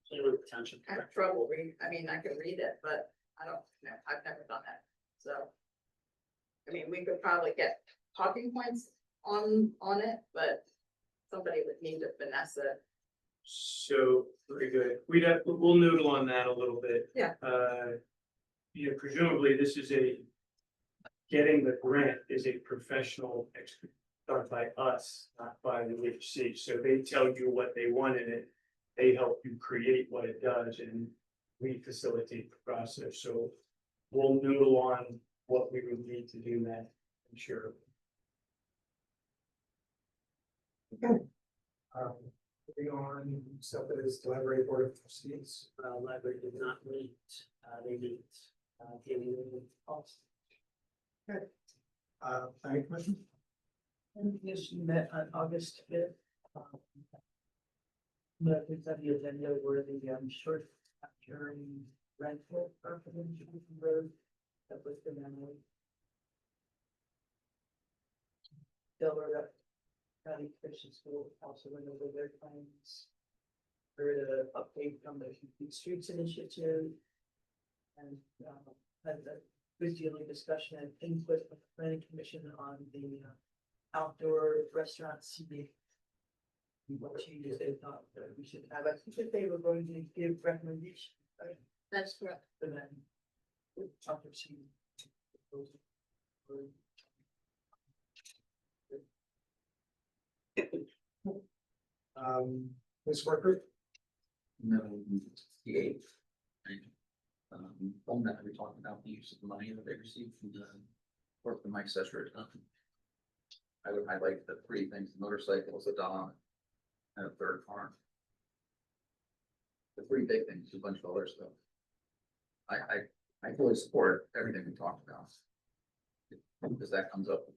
Clear with the township. have trouble reading, I mean, I can read it, but I don't know, I've never done that, so. I mean, we could probably get talking points on it, but somebody would need to finesse it. So, very good. We'll noodle on that a little bit. Yeah. You know, presumably this is getting the grant is a professional done by us, not by the HC. So they tell you what they want in it. They help you create what it does and we facilitate the process. So we'll noodle on what we would need to do that, I'm sure. Moving on, stuff that is library board of trustees. Library did not meet, they meet, daily with policy. Planning commission? And yes, you met on August fifth. But it's on the agenda where the short term rental property on Jefferson Road, that was the memo. Delaware County Christian School also went over their plans for the update from the Complete Streets Initiative. And had a good deal of discussion and input with the planning commission on the outdoor restaurant seating. What changes they thought that we should have. I think that they were going to give recommendations. Right? That's correct. For them. Outdoor seating. This worker? No, the eighth. On that, we talked about the use of the money that they received from the work from Mike Sesser. I would highlight the three things: the motorcycles, the dog, and a third farm. The three big things, a bunch of other stuff. I fully support everything we talked about. Because that comes up.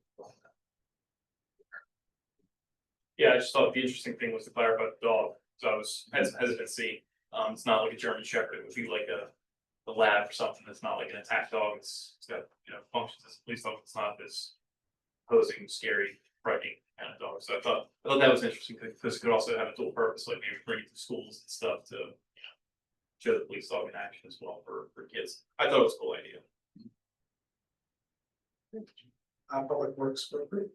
Yeah, I just thought the interesting thing was to clarify the dog, so I was hesitancy. It's not like a German Shepherd, it would be like a lab or something. That's not like an attack dog. It's got, you know, functions as a police dog. It's not this posing, scary, frightening kind of dog. So I thought that was interesting because it could also have a dual purpose, like maybe bring it to schools and stuff to, you know, show the police dog in action as well for kids. I thought it was a cool idea. Public works worker?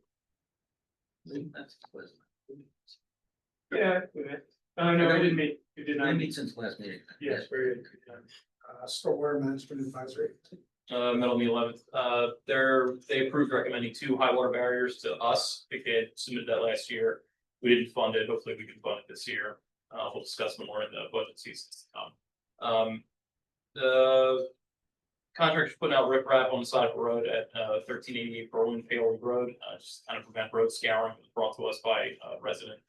That's Yeah. No, we didn't meet. We did I not meet since last meeting. Yes, very good. Stormwater management advisory? Met on the 11th. They approved recommending 2 high water barriers to us. I think they had submitted that last year. We didn't fund it. Hopefully we can fund it this year. We'll discuss more in the budget season to come. The contractor's putting out riprap on the side of the road at 1388 Berlin Paoli Road, just to kind of prevent road scouring. It was brought to us by a resident.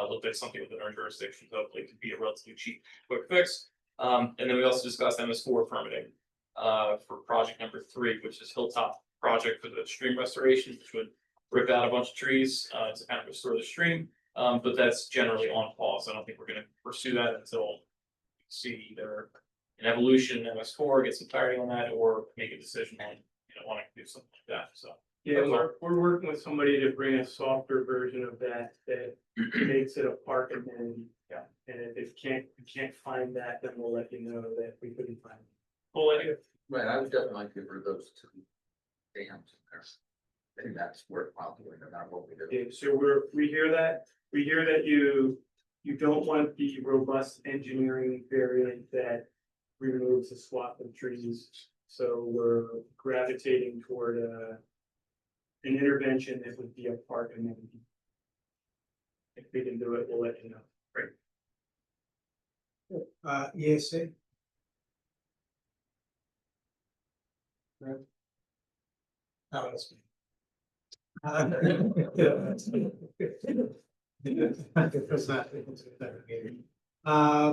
Looked like something within our jurisdiction, so hopefully it could be a relatively cheap, quick fix. And then we also discussed MS4 permitting for project number 3, which is Hilltop project for the stream restoration, which would rip out a bunch of trees to kind of restore the stream. But that's generally on pause. I don't think we're going to pursue that until we see either an evolution in MS4, get some clarity on that, or make a decision on, you know, wanting to do something like that. So Yeah, we're working with somebody to bring a softer version of that makes it a park and then, yeah, and if we can't find that, then we'll let you know that we couldn't find it. cool idea. Right, I would definitely like to for those two dams in there. I think that's worthwhile doing no matter what we do. Yeah, so we hear that you don't want the robust engineering variant that removes the swath of trees. So we're gravitating toward an intervention that would be a park amenity. If we can do it, we'll let you know. Great. EAC? Right. Oh, that's me.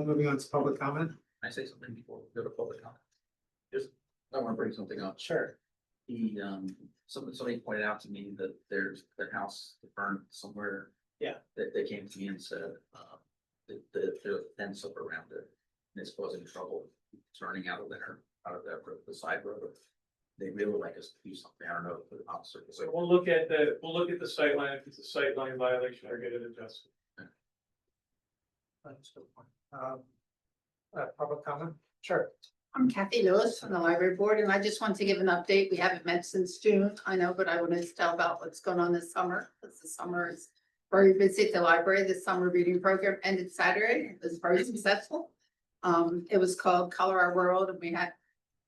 Moving on to public comment. Can I say something before we go to public comment? Just, I want to bring something up. Sure. The, somebody pointed out to me that there's their house burned somewhere. Yeah. That they came to me and said, that there's a fence up around it and it's causing trouble. turning out of there, out of that, the side road. They really like us to do something, I don't know, for the officer. So we'll look at the sightline, if it's a sightline violation, or get it adjusted. Public comment? Sure. I'm Kathy Lewis from the library board, and I just want to give an update. We haven't met since June, I know, but I wanted to tell about what's going on this summer, because the summer is very busy at the library. The summer reading program ended Saturday. It was very successful. It was called Color Our World, and we had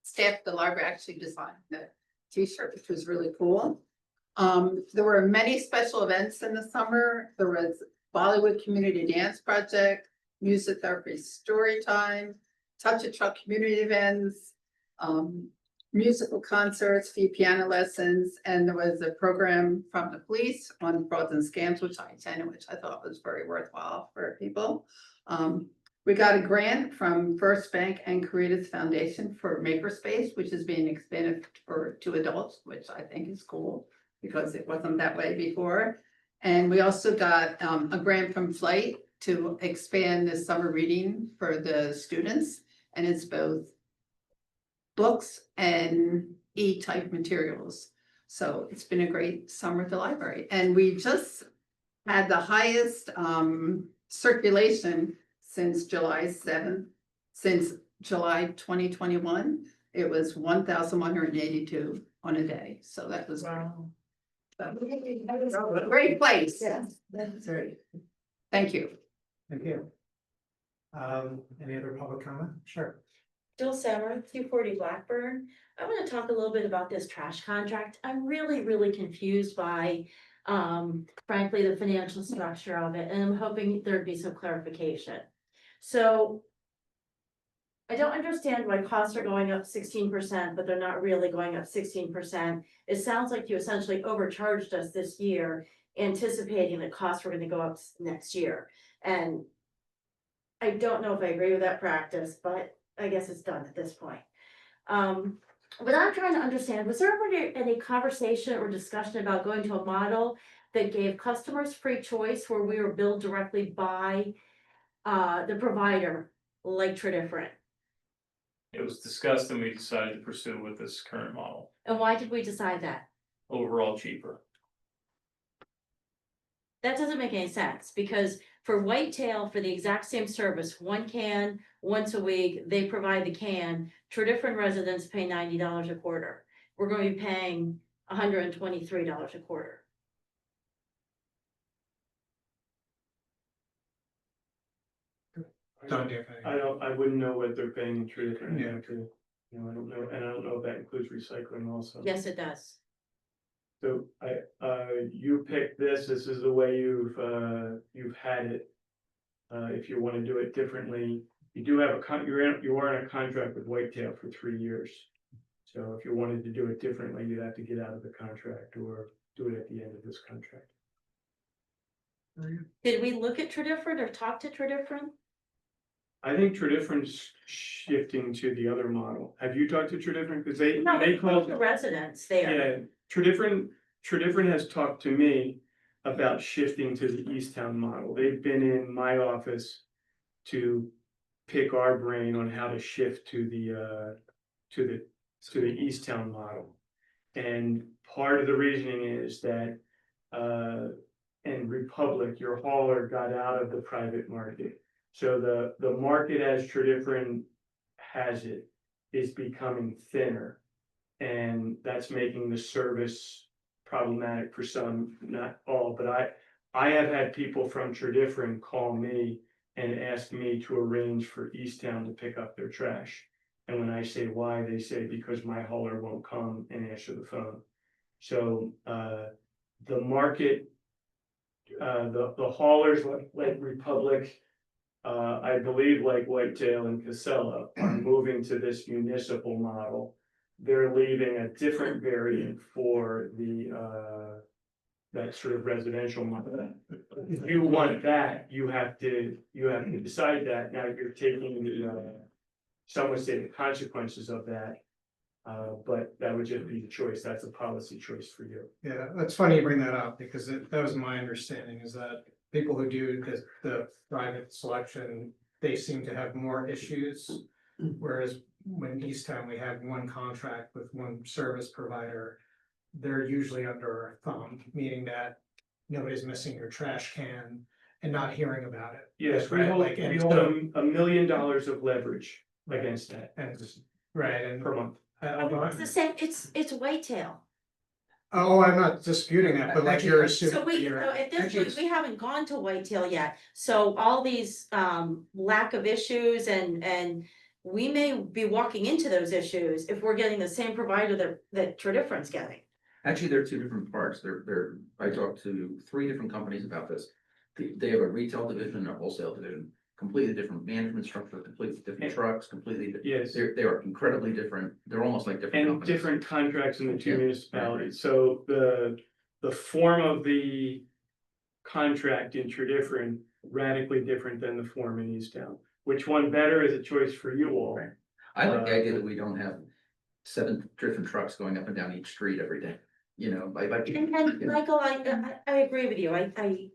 staff at the library actually designed the t-shirt, which was really cool. There were many special events in the summer. There was Bollywood Community Dance Project, Music Therapy Story Time, Touch a Truck community events, musical concerts, free piano lessons, and there was a program from the police on frauds and scams, which I attended, which I thought was very worthwhile for people. We got a grant from First Bank and Creative Foundation for Makerspace, which is being expanded to adults, which I think is cool because it wasn't that way before. And we also got a grant from Flight to expand the summer reading for the students. And it's both books and e-type materials. So it's been a great summer at the library. And we just had the highest circulation since July 7th, since July 2021. It was 1,182 on a day. So that was wow. A great place. Yes, that's right. Thank you. Thank you. Any other public comment? Sure. Jill Sammer, 240 Blackburn. I want to talk a little bit about this trash contract. I'm really confused by, frankly, the financial structure of it, and I'm hoping there'd be some clarification. So I don't understand why costs are going up 16%, but they're not really going up 16%. It sounds like you essentially overcharged us this year, anticipating that costs were going to go up next year. And I don't know if I agree with that practice, but I guess it's done at this point. But I'm trying to understand, was there ever any conversation or discussion about going to a model that gave customers free choice where we were billed directly by the provider, like Tridifferent? It was discussed and we decided to pursue with this current model, And why did we decide that? overall cheaper. That doesn't make any sense, because for Whitetail, for the exact same service, one can, once a week, they provide the can. Tridifferent residents pay $90 a quarter. We're going to be paying $123 a quarter. John, do you have any? I wouldn't know what they're paying in Tridifferent. Yeah. You know, I don't know, and I don't know if that includes recycling also. Yes, it does. So you picked this is the way you've had it. If you want to do it differently, you do have you are in a contract with Whitetail for 3 years. So if you wanted to do it differently, you'd have to get out of the contract or do it at the end of this contract. Did we look at Tridifferent or talk to Tridifferent? I think Tridifferent's shifting to the other model. Have you talked to Tridifferent? Because they We called talked to residents there. Yeah, Tridifferent has talked to me about shifting to the Easttown model. They've been in my office to pick our brain on how to shift to the Easttown model. And part of the reasoning is that in Republic, your hauler got out of the private market. So the market as Tridifferent has it is becoming thinner. And that's making the service problematic for some, not all, but I have had people from Tridifferent call me and ask me to arrange for Easttown to pick up their trash. And when I say why, they say because my hauler won't come and answer the phone. So the market, the haulers like Republic, I believe like Whitetail and Casella are moving to this municipal model. They're leaving a different variant for the that sort of residential model. If you want that, you have to decide that. Now you're taking the some would say the consequences of that. But that would just be the choice. That's a policy choice for you. Yeah, that's funny you bring that up, because that was my understanding, is that people who do the private selection, they seem to have more issues Whereas when Easttown, we have one contract with one service provider. They're usually under our thumb, meaning that nobody's missing your trash can and not hearing about it. Yes, we Right, hold, like, and we hold so- $1 million of leverage against that And right, and per month. It's the same, it's whitetail. oh, I'm not disputing that, but like Actually, you're So assuming. we, you're- so at this actually, point, we haven't gone to whitetail yet, so all these lack of issues and. We may be walking into those issues if we're getting the same provider that Tridifferent's getting. Actually, there are two different parts. I talked to 3 different companies about this. They have a retail division and a wholesale division, completely different management structure, completely different trucks, completely. Yes. They are incredibly different. They're almost like different And companies. different contracts in the two Yeah, municipalities, so the form of the contract in Tridifferent radically different than the form in Easttown. Which one better is a choice for you all. Right. I like the idea that we don't have 7 different trucks going up and down each street every day, you know, like. And Michael, I agree with you, I,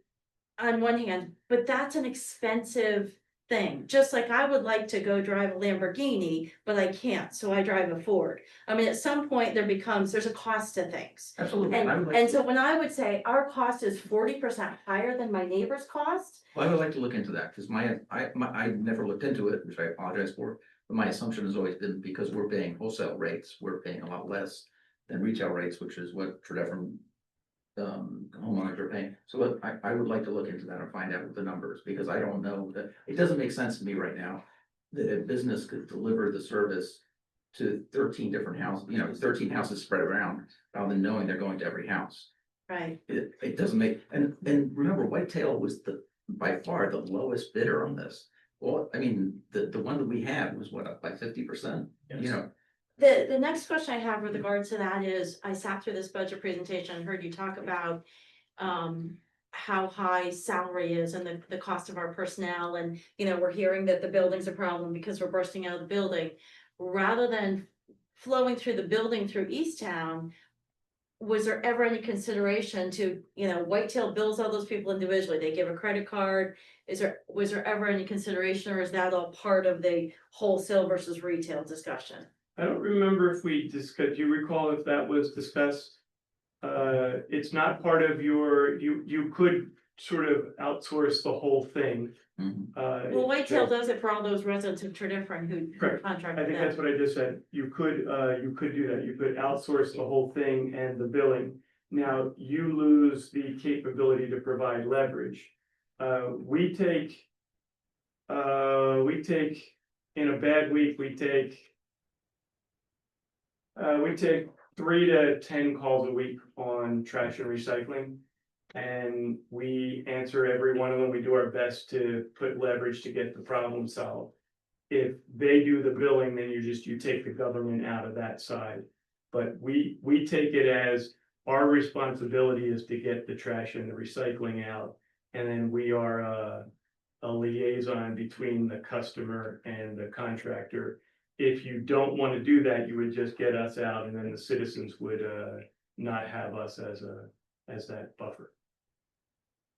on one hand, but that's an expensive thing, just like I would like to go drive a Lamborghini, but I can't, so I drive a Ford. I mean, at some point, there's a cost to things. Absolutely. And, I would like and to- so when I would say our cost is 40% higher than my neighbor's cost, Well, I would like to look into that, because I never looked into it, which I apologize for, but my assumption has always been because we're paying wholesale rates, we're paying a lot less than retail rates, which is what Tridifferent homeowners are paying. So look, I would like to look into that and find out the numbers, because I don't know that, it doesn't make sense to me right now that a business could deliver the service to 13 different houses, 13 houses spread around, rather than knowing they're going to every house. right? It doesn't make, and remember, Whitetail was by far the lowest bidder on this. Well, I mean, the one that we had was what, up by 50%, you know? The next question I have with regards to that is, I sat through this budget presentation and heard you talk about how high salary is and the cost of our personnel, and, we're hearing that the building's a problem because we're bursting out of the building. Rather than flowing through the building through Easttown, was there ever any consideration to, Whitetail bills all those people individually, they give a credit card? Was there ever any consideration, or is that all part of the wholesale versus retail discussion? I don't remember if we discussed, do you recall if that was discussed? It's not part of you could sort of outsource the whole thing. Mhm. Well, Whitetail does it for all those residents of Tridifferent who Correct. contract I with think them. that's what I just said. You could do that. You could outsource the whole thing and the billing. Now, you lose the capability to provide leverage. We take, in a bad week, we take 3 to 10 calls a week on trash and recycling. And we answer every one of them. We do our best to put leverage to get the problem solved. If they do the billing, then you take the government out of that side. But we take it as our responsibility is to get the trash and the recycling out. And then we are a liaison between the customer and the contractor. If you don't want to do that, you would just get us out, and then the citizens would not have us as that buffer.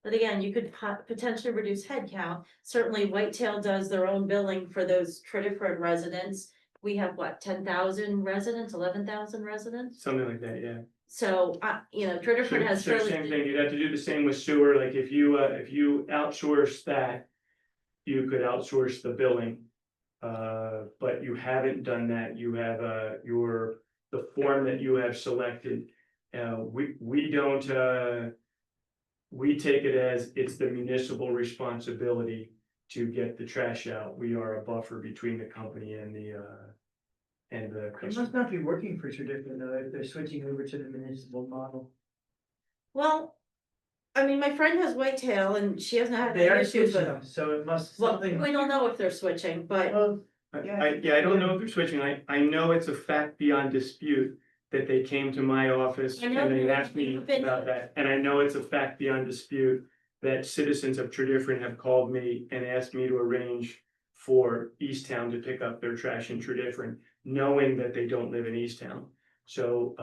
But again, you could potentially reduce headcount. Certainly Whitetail does their own billing for those Tridifferent residents. We have what, 10,000 residents, 11,000 residents? Something like that, yeah. So, Tridifferent has So fairly. same thing, you'd have to do the same with sewer, like if you outsource that, you could outsource the billing. But you haven't done that, you have the form that you have selected. We don't, we take it as it's the municipal responsibility to get the trash out. We are a buffer between the company and the It customer. must not be working for Tridifferent though, if they're switching over to the municipal model. Well, I mean, my friend has Whitetail and she hasn't had They any are issues with switching, them. so it must, Well, something. we don't know if they're switching, but Well, I don't know if they're switching, I know it's a fact beyond dispute that they came to my office I and know they you- asked me you've been- about that, and I know it's a fact beyond dispute that citizens of Tridifferent have called me and asked me to arrange for Easttown to pick up their trash in Tridifferent, knowing that they don't live in Easttown. So,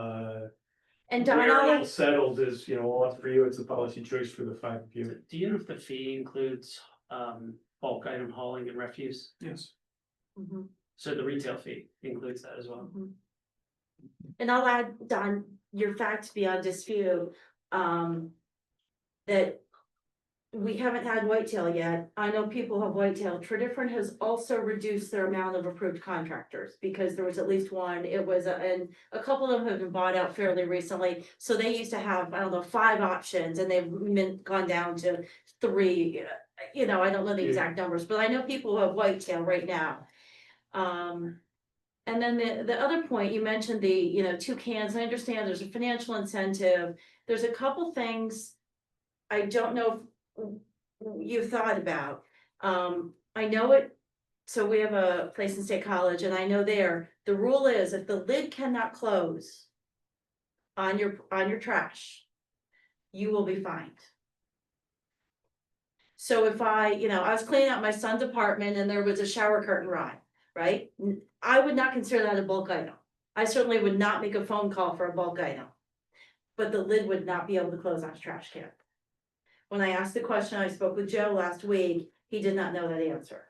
and we're Donna, all settled as, all up for you, it's a policy choice for the 5 of you. Do you know if the fee includes bulk item hauling and refuse? Yes. Mhm. So the retail fee includes that as well. And I'll add, Don, your fact beyond dispute, that we haven't had whitetail yet. I know people have whitetail. Tridifferent has also reduced their amount of approved contractors because there was at least one. It was, and a couple of them have been bought out fairly recently. So they used to have, I don't know, 5 options and they've gone down to 3. You know, I don't know the exact numbers, but I know people who have whitetail right now. And then the other point, you mentioned the, 2 cans. I understand there's a financial incentive. There's a couple things I don't know if you've thought about. I know it, so we have a place in State College and I know there, the rule is if the lid cannot close on your trash, you will be fined. So if I was cleaning out my son's apartment and there was a shower curtain rod, right? I would not consider that a bulk item. I certainly would not make a phone call for a bulk item. But the lid would not be able to close on a trash can. When I asked the question, I spoke with Joe last week, he did not know that answer.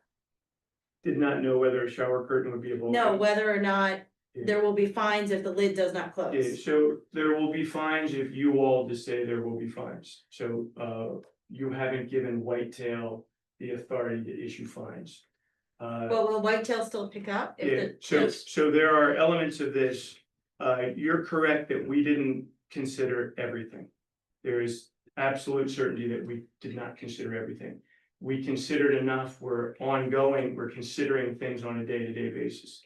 Did not know whether a shower curtain would be a bulk. No, whether or not there will be fines if the lid does not Yeah, close. so there will be fines if you all just say there will be fines. So you haven't given Whitetail the authority to issue fines. Well, will whitetail still pick up? If Yeah, the- so there are elements of this. You're correct that we didn't consider everything. There is absolute certainty that we did not consider everything. We considered enough, we're ongoing, we're considering things on a day-to-day basis.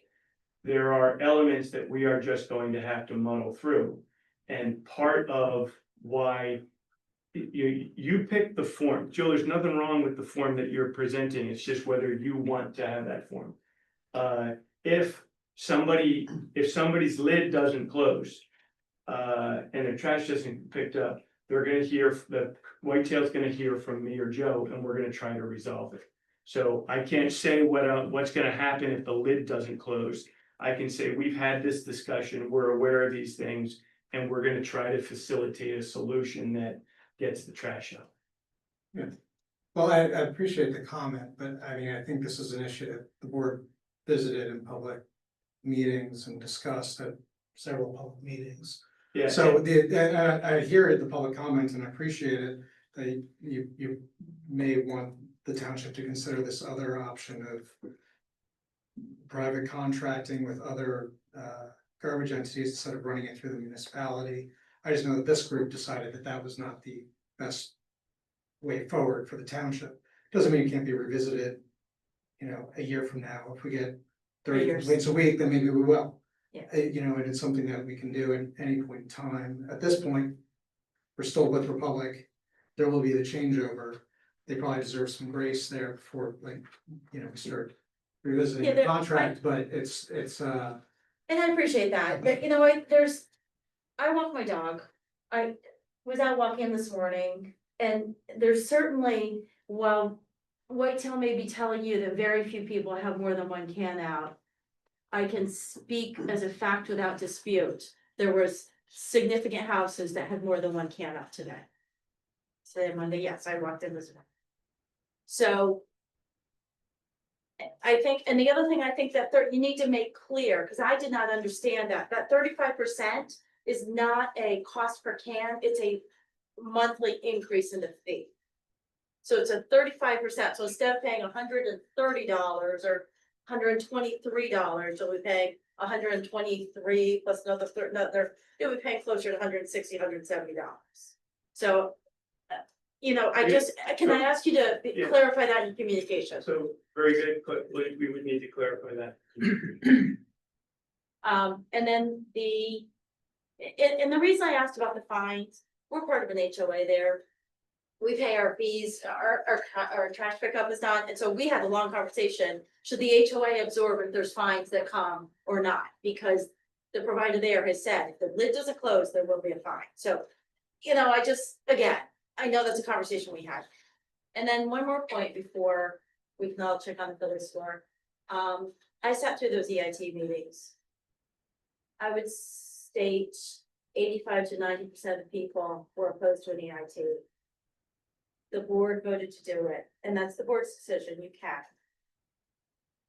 There are elements that we are just going to have to muddle through. And part of why you picked the form. Joe, there's nothing wrong with the form that you're presenting. It's just whether you want to have that form. If somebody's lid doesn't close, and their trash doesn't get picked up, they're gonna hear, the Whitetail's gonna hear from me or Joe, and we're gonna try to resolve it. So I can't say what's gonna happen if the lid doesn't close. I can say, we've had this discussion, we're aware of these things, and we're gonna try to facilitate a solution that gets the trash out. Well, I appreciate the comment, but I mean, I think this is an issue that the board visited in public meetings and discussed at several public meetings. Yeah. So I hear the public comments and I appreciate it, that you may want the township to consider this other option of private contracting with other garbage entities instead of running it through the municipality. I just know that this group decided that that was not the best way forward for the township. Doesn't mean it can't be revisited, a year from now. If we get 30 complaints a week, then maybe we will. Yeah. And it's something that we can do at any point in time. At this point, we're still with Republic. There will be the changeover. They probably deserve some grace there before, we start revisiting Yeah, the contract, but it's. And I appreciate that, but I walk my dog. I was out walking this morning and there's certainly, while Whitetail may be telling you that very few people have more than 1 can out. I can speak as a fact without dispute. There was significant houses that had more than 1 can out today. Today, Monday, yes, I walked in this morning. So I think, and the other thing I think that you need to make clear, because I did not understand that 35% is not a cost per can, it's a monthly increase in the fee. So it's a 35%, so instead of paying $130 or $123, so we pay $123 plus another, it would pay closer to $160, $170. So, can I ask you to Yeah. clarify that in communication? So very good, we would need to clarify that. And then and the reason I asked about the fines, we're part of an HOA there. We pay our fees, our trash pickup is done, and so we had a long conversation. Should the HOA absorb if there's fines that come or not? Because the provider there has said, if the lid doesn't close, there will be a fine. So, I know that's a conversation we had. And then one more point before we can all check on the building store. I sat through those EIT meetings. I would state 85 to 90% of people were opposed to an EIT. The board voted to do it, and that's the board's decision, you can.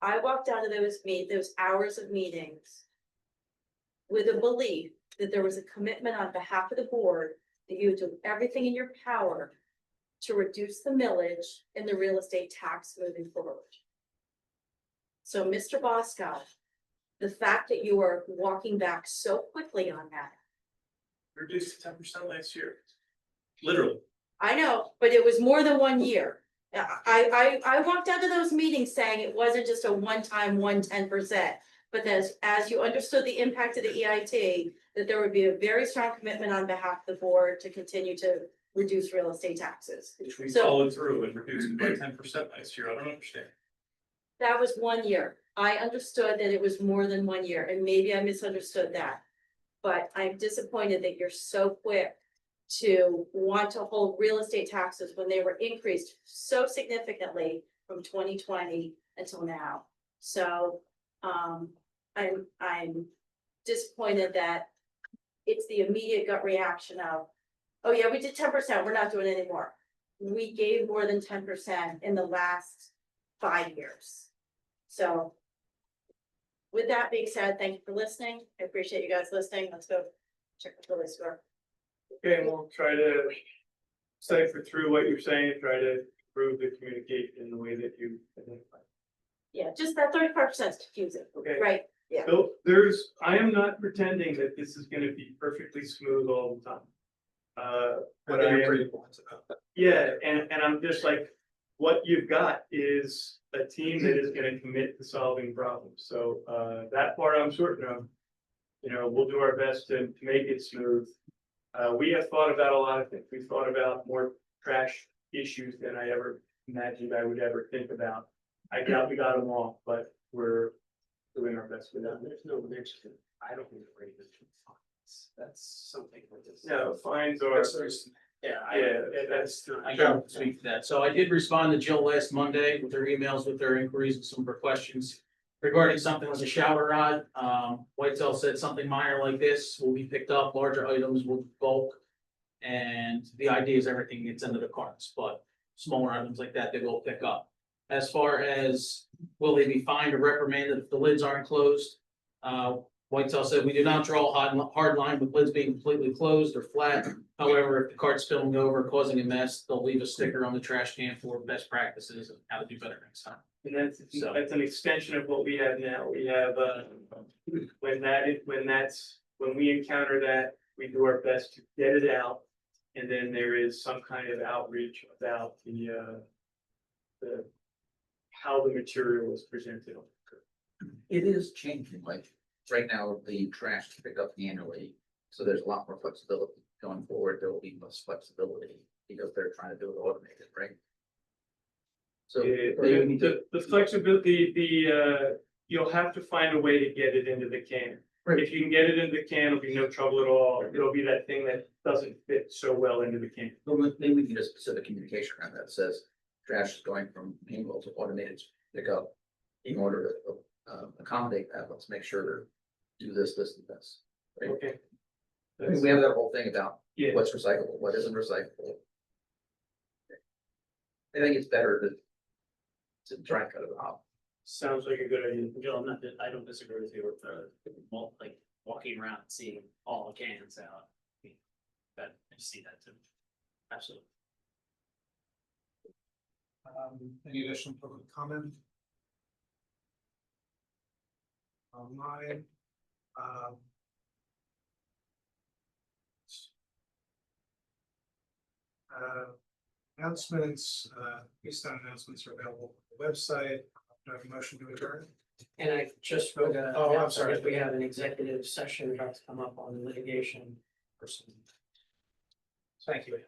I walked out of those hours of meetings with a belief that there was a commitment on behalf of the board that you would do everything in your power to reduce the millage and the real estate tax moving forward. So, Mr. Bosco, the fact that you are walking back so quickly on that, Reduced to 10% last year. Literally. I know, but it was more than 1 year. I walked out of those meetings saying it wasn't just a one-time 10%, but as you understood the impact of the EIT, that there would be a very strong commitment on behalf of the board to continue to reduce real estate taxes. Which we So- followed through and reduced it by 10% last year. I don't understand. That was 1 year. I understood that it was more than 1 year, and maybe I misunderstood that. But I'm disappointed that you're so quick to want to hold real estate taxes when they were increased so significantly from 2020 until now. So, I'm disappointed that it's the immediate gut reaction of, oh yeah, we did 10%, we're not doing it anymore. We gave more than 10% in the last 5 years. So with that being said, thank you for listening. I appreciate you guys listening. Let's go check the Philly score. Okay, and we'll try to cipher through what you're saying, and try to improve the communication in the way that you identified. Yeah, just that 35% is confusing, Okay. right? Yeah. So I am not pretending that this is gonna be perfectly smooth all the time. But I am, yeah, and I'm just like, what you've got is a team that is gonna commit to solving problems. So, that part I'm certain of. You know, we'll do our best to make it smooth. We have thought about a lot of things. We've thought about more trash issues than I ever imagined I would ever think about. I doubt we got them all, but we're doing our best with that. There's no mention, I don't think we're even fines, that's something like this. No, fines are, Yeah, that's. I can speak to that. So I did respond to Jill last Monday with her emails, with her inquiries and some of her questions regarding something like a shower rod. Whitetail said something minor like this will be picked up, larger items will bulk. And the idea is everything gets into the carts, but smaller items like that, they will pick up. As far as will they be fined or reprimanded if the lids aren't closed? Whitetail said we do not draw a hard line with lids being completely closed or flat. However, if the cart's spilling over, causing a mess, they'll leave a sticker on the trash can for best practices and how to do better next time. and that's an extension of what we have now. We have, when we encounter that, we do our best to get it out. And then there is some kind of outreach about how the material is presented. It is changing, like, right now, the trash is picked up annually, so there's a lot more flexibility. Going forward, there will be less flexibility, because they're trying to do it automated, right? So The flexibility, you'll have to find a way to get it into the can. Right. If you can get it into the can, it'll be no trouble at all. It'll be that thing that doesn't fit so well into the can. maybe we need a specific communication around that says trash is going from manual to automated pickup. In order to accommodate that, let's make sure to do this, and this. Right? Okay. I mean, we have that whole thing about Yeah. what's recyclable, what isn't recyclable. I think it's better to try and cut it off. Sounds like a good idea. Jill, I don't disagree with you with like walking around and seeing all the cans out. I just see that too. Absolutely. Any additional public comment? Online. Announcements, Easttown announcements are available on the website. Do I have a motion to adjourn? And I just wrote a. Oh, I'm sorry. We have an executive session about to come up on litigation. Thank you.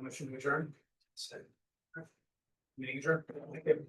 Motion to adjourn? Meeting adjourned. Thank you.